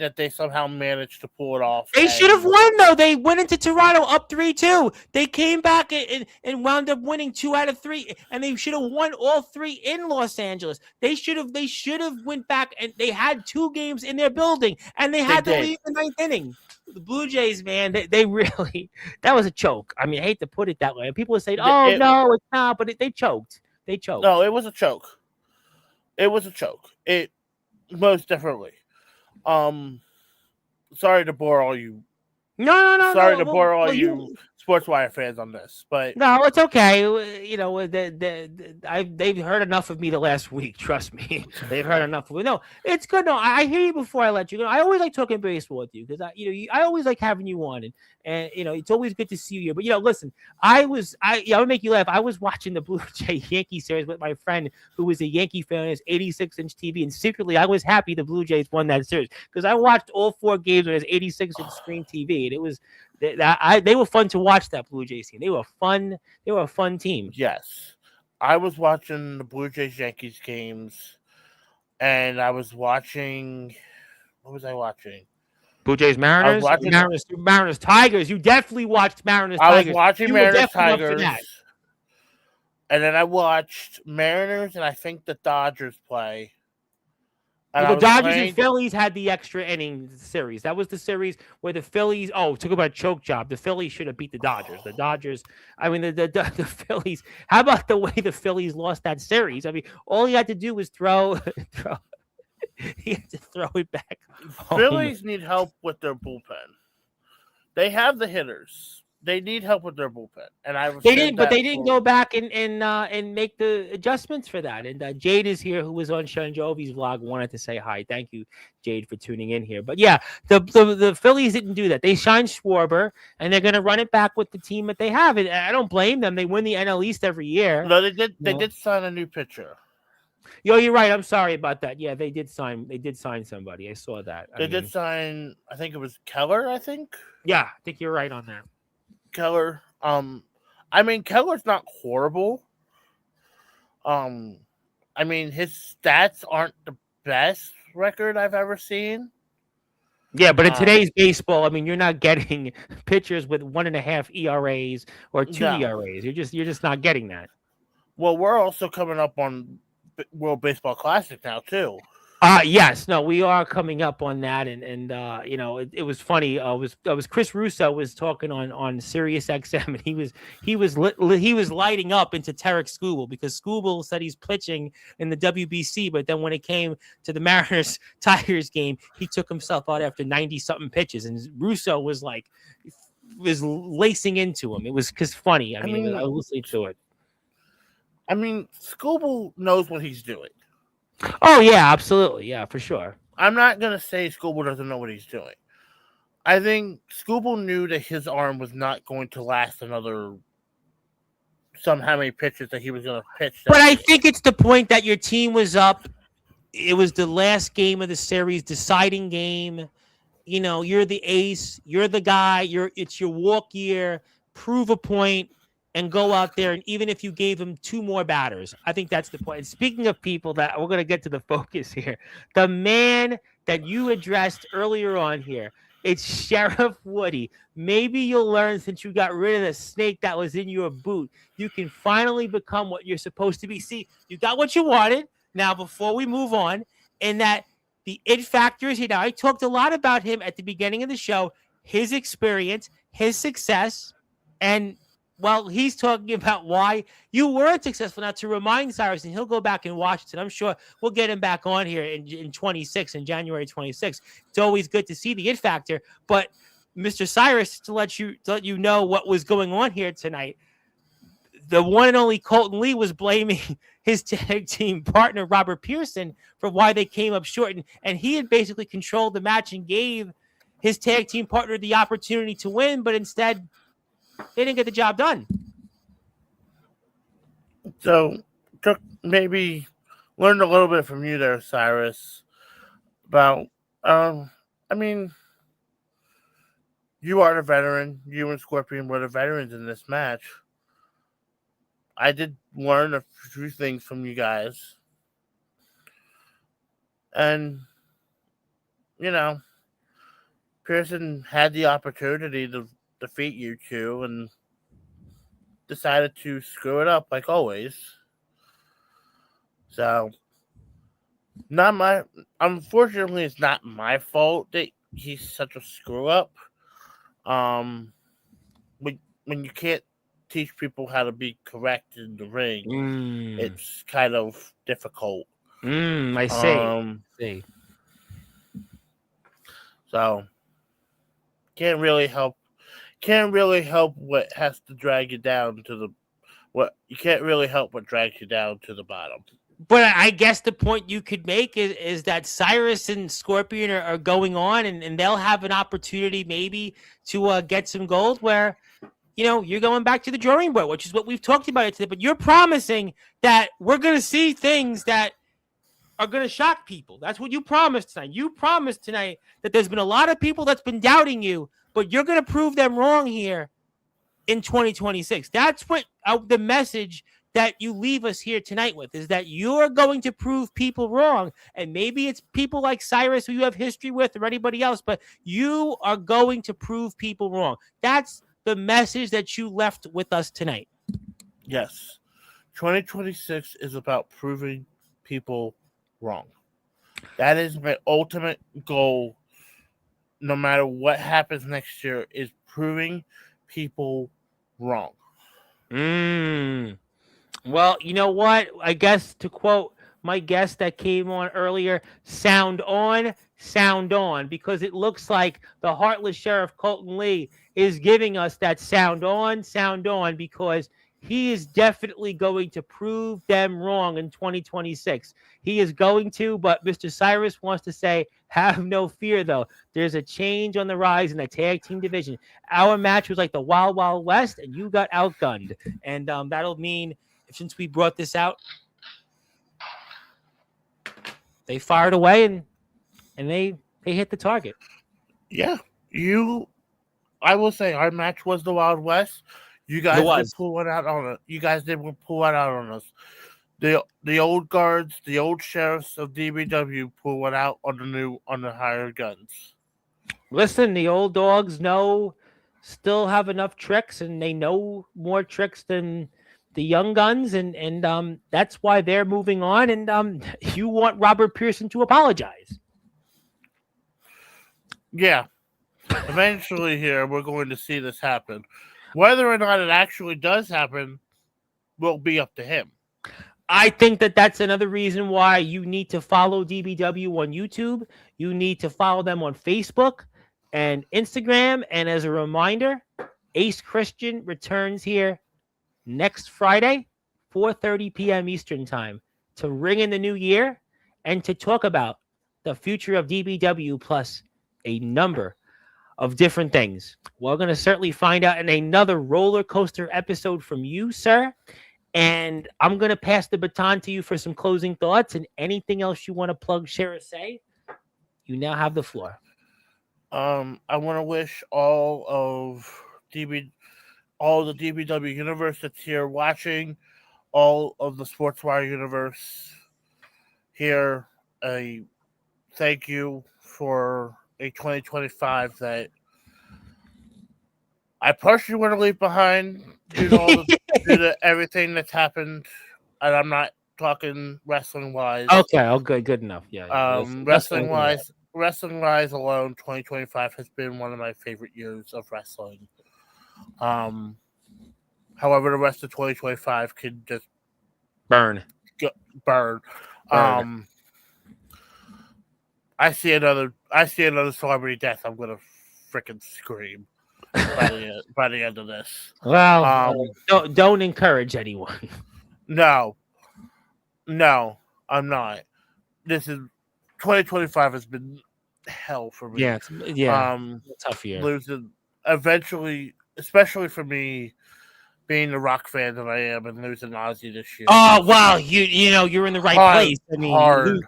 that they somehow managed to pull it off. They should have won, though. They went into Toronto up 3-2. They came back and wound up winning 2 out of 3, and they should have won all 3 in Los Angeles. They should have went back, and they had 2 games in their building, and they had to leave the 9th inning. The Blue Jays, man, they really that was a choke. I mean, I hate to put it that way. And people would say, no, it's not," but they choked. They choked. No, it was a choke. It was a choke. It most definitely. Sorry to bore all you. No. Sorry to bore all you Sportswire fans on this, but no, it's okay. They've heard enough of me the last week. Trust me, they've heard enough of me. No, it's good. No, I hear you before I let you go. I always like talking baseball with you because I always like having you on, and it's always good to see you here. But listen, I would make you laugh. I was watching the Blue Jay Yankee series with my friend who was a Yankee fan on his 86-inch TV, and secretly I was happy the Blue Jays won that series because I watched all 4 games on his 86-inch screen TV, and it was. They were fun to watch, that Blue Jays team. They were fun. They were a fun team. Yes. I was watching the Blue Jays Yankees games, and I was watching. What was I watching? Blue Jays Mariners. Mariners Tigers. You definitely watched Mariners Tigers. I was watching Mariners Tigers, and then I watched Mariners and I think the Dodgers play. The Dodgers and Phillies had the extra inning series. That was the series where the Phillies. Oh, talk about a choke job. The Phillies should have beat the Dodgers. The Dodgers. I mean, the Phillies. How about the way the Phillies lost that series? I mean, all you had to do was throw. he had to throw it back home. Phillies need help with their bullpen. They have the hitters. They need help with their bullpen, and I've They said didn't, but that they didn't go back and make the adjustments for that. And Jade is here, who was on Sean Jovi's vlog, wanted to say hi. Thank you, Jade, for tuning in here. But yeah, the Phillies didn't do that. They signed Schwarber, and they're going to run it back with the team that they have. And I don't blame them. They win the NL East every year. No, they did. They did sign a new pitcher. Yo, you're right. I'm sorry about that. Yeah, they did sign. They did sign somebody. I saw that. They did sign. I think it was Keller. I think. Yeah, I think you're right on that. Keller. I mean, Keller's not horrible. I mean, his stats aren't the best record I've ever seen. Yeah, but in today's baseball, I mean, you're not getting pitchers with 1.5 ERAs or 2 ERAs. You're just not getting that. Well, we're also coming up on World Baseball Classic now too. Yes, no, we are coming up on that, and you know, it was funny. It was Chris Russo was talking on Sirius XM, and he was lighting up into Tarek Skubal because Skubal said he's pitching in the WBC, but then when it came to the Mariners Tigers game, he took himself out after 90 something pitches, and Russo was lacing into him. It was funny. I mean, I was listening to it. I mean, Skubal knows what he's doing. Oh, yeah, absolutely. Yeah, for sure. I'm not going to say Skubal doesn't know what he's doing. I think Skubal knew that his arm was not going to last another how many pitches that he was going to pitch. But I think it's the point that your team was up. It was the last game of the series, deciding game. You know, you're the ace. You're the guy. It's your walk year. Prove a point. And go out there, and even if you gave him 2 more batters, I think that's the point. And speaking of people that we're going to get to the focus here, the man that you addressed earlier on here, it's Sheriff Woody. Maybe you'll learn since you got rid of the snake that was in your boot, you can finally become what you're supposed to be. See, you got what you wanted. Now, before we move on, and that the it factor is here. Now, I talked a lot about him at the beginning of the show, his experience, his success, and well, he's talking about why you weren't successful. Now, to remind Cyrus, and he'll go back and watch it, and I'm sure we'll get him back on here in January 26. It's always good to see the it factor. But Mr. Cyrus, to let you know what was going on here tonight, the one and only Colten Lee was blaming his tag team partner, Robert Pearson, for why they came up short. And he had basically controlled the match and gave his tag team partner the opportunity to win, but instead they didn't get the job done. So, maybe learned a little bit from you there, Cyrus, about, I mean, you are the veteran. You and Scorpion were the veterans in this match. I did learn a few things from you guys. And, you know, Pearson had the opportunity to defeat you two and decided to screw it up like always. So, unfortunately, it's not my fault that he's such a screw up. When you can't teach people how to be correct in the ring, it's kind of difficult. I see. So, can't really help what has to drag you down to you can't really help what drags you down to the bottom. But I guess the point you could make is that Cyrus and Scorpion are going on, and they'll have an opportunity maybe to get some gold where, you know, you're going back to the drawing board, which is what we've talked about today. But you're promising that we're going to see things that are going to shock people. That's what you promised tonight. You promised tonight that there's been a lot of people that's been doubting you, but you're going to prove them wrong here in 2026. That's what the message that you leave us here tonight with, is that you're going to prove people wrong. And maybe it's people like Cyrus who you have history with or anybody else, but you are going to prove people wrong. That's the message that you left with us tonight. Yes. 2026 is about proving people wrong. That is my ultimate goal. No matter what happens next year, is proving people wrong. Well, you know what? I guess to quote my guest that came on earlier, sound on, because it looks like the Heartless Sheriff Colten Lee is giving us that sound on, because he is definitely going to prove them wrong in 2026. He is going to, but Mr. Cyrus wants to say, have no fear, though. There's a change on the rise in the tag team division. Our match was like the Wild Wild West, and you got outgunned. And that'll mean, since we brought this out, they fired away and they hit the target. Yeah, I will say our match was the Wild West. You guys did pull one out on it. You guys did pull one out on us. The old guards, the old sheriffs of DBW pull one out on the hired guns. Listen, the old dogs still have enough tricks, and they know more tricks than the young guns, and that's why they're moving on. And you want Robert Pearson to apologize? Yeah, eventually here we're going to see this happen. Whether or not it actually does happen will be up to him. I think that's another reason why you need to follow DBW on YouTube. You need to follow them on Facebook and Instagram. And as a reminder, Ace Christian returns here next Friday, 4:30 p.m. Eastern time, to ring in the new year and to talk about the future of DBW plus a number of different things. We're going to certainly find out in another roller coaster episode from you, sir. And I'm going to pass the baton to you for some closing thoughts and anything else you want to plug, share, or say. You now have the floor. I want to wish all the DBW universe that's here watching, all of the Sportswire universe here, a thank you for a 2025 that I personally want to leave behind due to everything that's happened, and I'm not talking wrestling wise. Okay, good enough. Yeah. Wrestling wise alone, 2025 has been one of my favorite years of wrestling. However, the rest of 2025 could just burn. I see another celebrity death, I'm gonna freaking scream by the end of this. Well, don't encourage anyone. No, I'm not. This is 2025 has been hell for me. Yeah, tough year. Losing eventually, especially for me, being the Rock fan that I am, and losing Ozzy this year. Oh wow, you're in the right place. I mean, hard.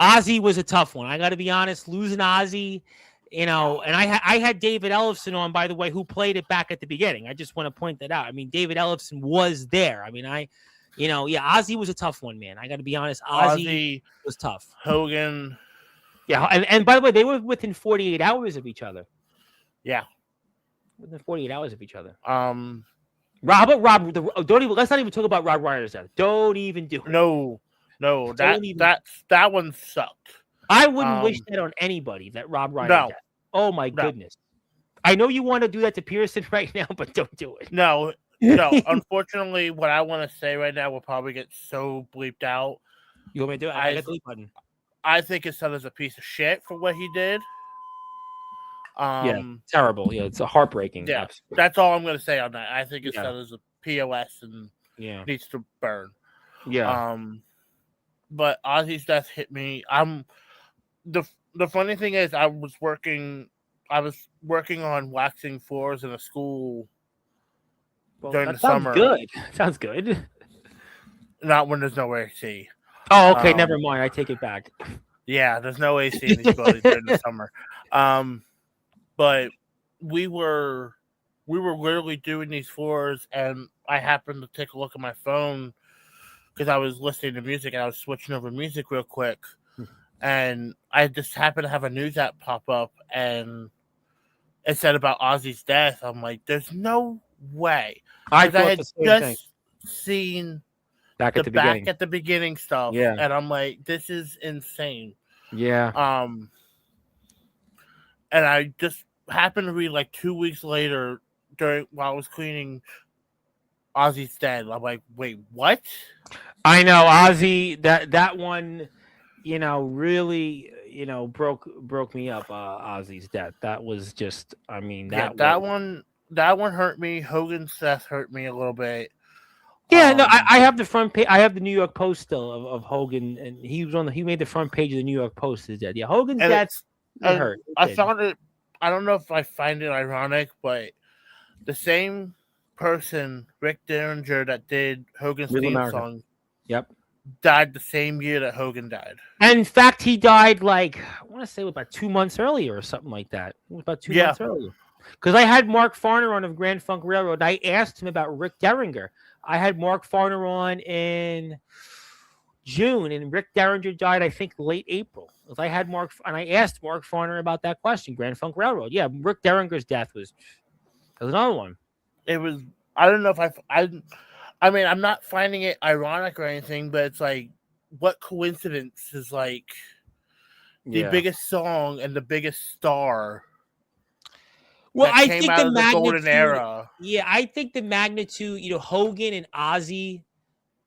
Ozzy was a tough one. I got to be honest, losing Ozzy, and I had David Ellefson on, by the way, who played it back at the beginning. I just want to point that out. I mean, David Ellefson was there. I mean, Ozzy was a tough one, man. I got to be honest, Ozzy was tough. Hogan. Yeah, and by the way, they were within 48 hours of each other. Yeah. Within 48 hours of each other. Rob, let's not even talk about Rob Reiner's death. Don't even do it. No, that one sucked. I wouldn't wish that on anybody, that Rob Reiner death. Oh my goodness. I know you want to do that to Pearson right now, but don't do it. No. Unfortunately, what I want to say right now will probably get so bleeped out. You want me to do it? I got the bleep button. I think his son is a piece of shit for what he did. Terrible. Yeah, it's a heartbreaking. Yeah, absolutely. That's all I'm going to say on that. I think his son is a POS and needs to burn. Yeah. But Ozzy's death hit me. The funny thing is, I was working on waxing floors in a school during the summer. Sounds good. Not when there's no AC. Oh, okay. Never mind. I take it back. Yeah, there's no AC in these buildings during the summer. But we were literally doing these floors, and I happened to take a look at my phone because I was listening to music and I was switching over music real quick, and I just happened to have a news app pop up, and it said about Ozzy's death. I'm like, there's no way. I had just seen back at the beginning stuff, and I'm like, this is insane. Yeah. And I just happened to read like 2 weeks later while I was cleaning, Ozzy's dead. I'm like, wait, what? I know Ozzy. That one, really, broke me up. Ozzy's death. That was just. I mean, Yeah, that that was. one that one hurt me. Hogan's death hurt me a little bit. Yeah, no, Um, I have the front page. I have the New York Post still of Hogan, and he was on. He made the front page of the New York Post. His death. Yeah, Hogan's and death. it's It hurt. It I did. found it. I don't know if I find it ironic, but the same person, Rick Derringer, that did Hogan's Real theme America. song, Yep. died the same year that Hogan died. And in fact, he died like I want to say about 2 months earlier or something like that. It was about 2 months earlier. Because I had Mark Farner on of Grand Funk Railroad. I asked him about Rick Derringer. I had Mark Farner on in June, and Rick Derringer died, I think, late April. Because I had and I asked Mark Farner about that question, Grand Funk Railroad. Yeah, Rick Derringer's death was another one. It was. I don't know if I mean, I'm not finding it ironic or anything, but it's like, what coincidence is like the biggest song and the biggest star. Well, I came think out the of the magnitude. golden era. Yeah, I think the magnitude. Hogan and Ozzy.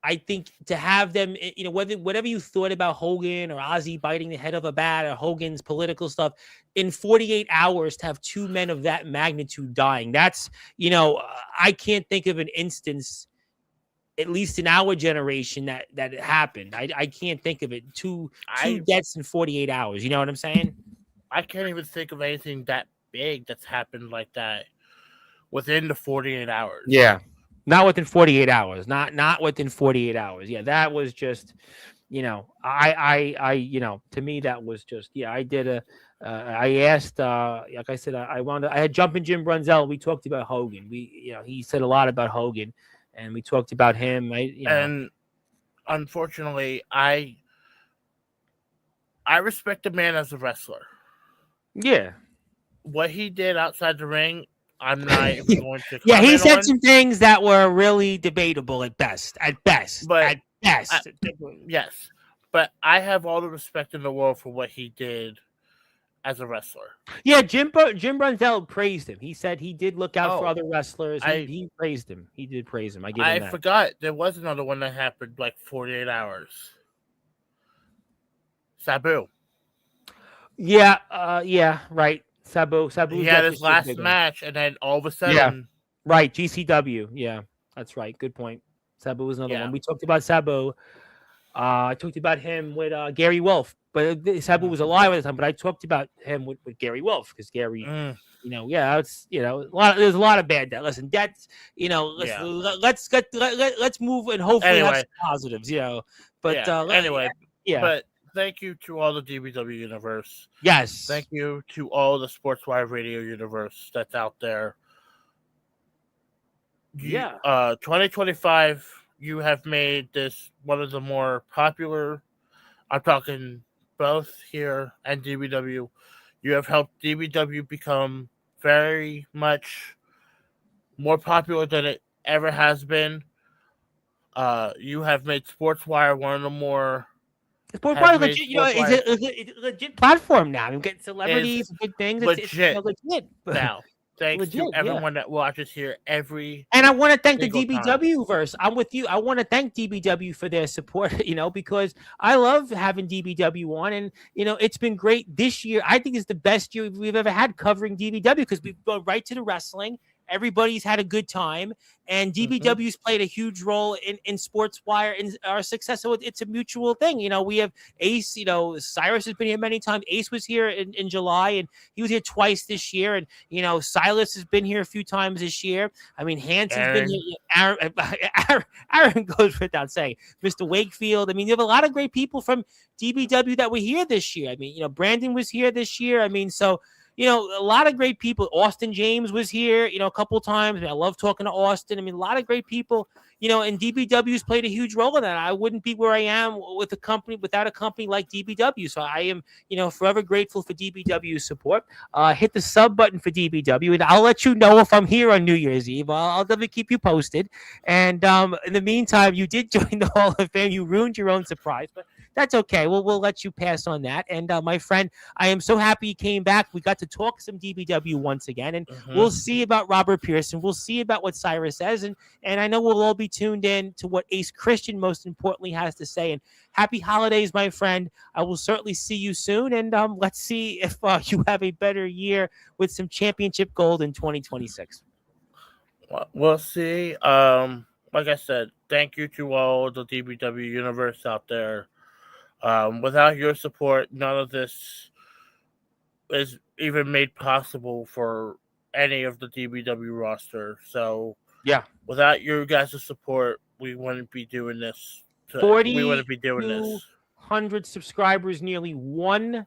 I think to have them, whatever you thought about Hogan or Ozzy biting the head of a bat or Hogan's political stuff, in 48 hours to have two men of that magnitude dying, that's, I can't think of an instance, at least in our generation, that it happened. I can't think of it. Two deaths in 48 hours. You know what I'm saying? I can't even think of anything that big that's happened like that within the 48 hours. Yeah. Not within 48 hours. Not within 48 hours. Yeah, that was just, I to me that was just, I did I asked, like I said, I had Jumpin' Jim Brunzell. We talked about Hogan. He said a lot about Hogan, and we talked about him. And unfortunately, I respect the man as a wrestler. Yeah. What he did outside the ring, I'm not even going to. Yeah, he said some things that were really debatable at best. Yes, but I have all the respect in the world for what he did as a wrestler. Yeah, Jim Brunzell praised him. He said he did look out for other wrestlers. He praised him. He did praise him. I forgot there was another one that happened like 48 hours. Sabu. Yeah, right. Sabu. He had his last match, and then all of a sudden, right. GCW. Yeah, that's right. Good point. Sabu was another one. We talked about Sabu. I talked about him with Gary Wolf, but Sabu was alive at the time. But I talked about him with Gary Wolf because Gary, it's there's a lot of bad death. Listen, that's let's move and hopefully have some positives. But But thank you to all the DBW universe. Yes. Thank you to all the Sportswire Radio universe that's out there. 2025, you have made this one of the more popular. I'm talking both here and DBW. You have helped DBW become very much more popular than it ever has been. You have made Sportswire one of the more. Sportswire is legit. It's a legit platform now. I'm getting celebrities, good things. Legit. It's legit Now, thanks to everyone that watches here every. And I want to thank the DBW verse. I'm with you. I want to thank DBW for their support. Because I love having DBW on, and it's been great this year. I think it's the best year we've ever had covering DBW because we've gone right to the wrestling. Everybody's had a good time, and DBW's played a huge role in Sportswire and our success. So it's a mutual thing. We have Ace. Cyrus has been here many times. Ace was here in July, and he was here twice this year. And Silas has been here a few times this year. I mean, Hanson's been here. Aaron goes without saying. Mr. Wakefield. I mean, you have a lot of great people from DBW that were here this year. I mean, Brandon was here this year. I mean, so. A lot of great people. Austin James was here, a couple times. I mean, I love talking to Austin. I mean, a lot of great people, and DBW's played a huge role in that. I wouldn't be where I am without a company like DBW. So I am, forever grateful for DBW's support. Hit the sub button for DBW, and I'll let you know if I'm here on New Year's Eve. I'll definitely keep you posted. And in the meantime, you did join the Hall of Fame. You ruined your own surprise, but that's okay. We'll let you pass on that. And my friend, I am so happy you came back. We got to talk some DBW once again, and we'll see about Robert Pearson. We'll see about what Cyrus says, and I know we'll all be tuned in to what Ace Christian most importantly has to say. And happy holidays, my friend. I will certainly see you soon, and let's see if you have a better year with some championship gold in 2026. We'll see. Like I said, thank you to all the DBW universe out there. Without your support, none of this is even made possible for any of the DBW roster. So yeah, without your guys' support, we wouldn't be doing this. We wouldn't be doing this. 100 subscribers, nearly 1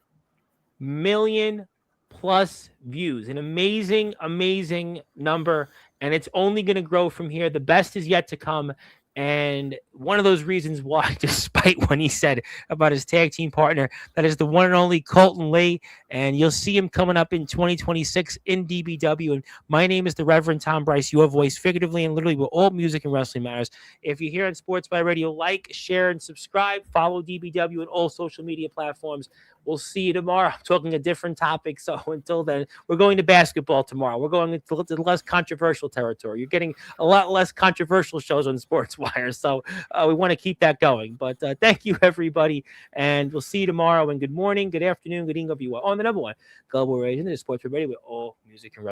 million plus views. An amazing, amazing number. And it's only going to grow from here. The best is yet to come. And one of those reasons why, despite what he said about his tag team partner, that is the one and only Colten Lee. And you'll see him coming up in 2026 in DBW. And my name is the Reverend Tom Bryce, your voice, figuratively and literally, where all music and wrestling matters. If you're here on Sportzwire Radio, like, share, and subscribe. Follow DBW on all social media platforms. We'll see you tomorrow talking a different topic. So until then, we're going to basketball tomorrow. We're going to less controversial territory. You're getting a lot less controversial shows on Sportswire. So we want to keep that going. But thank you, everybody. And we'll see you tomorrow. And good morning, good afternoon, good evening, everyone. On the number one, Global Radio, the Sports Radio, with all music and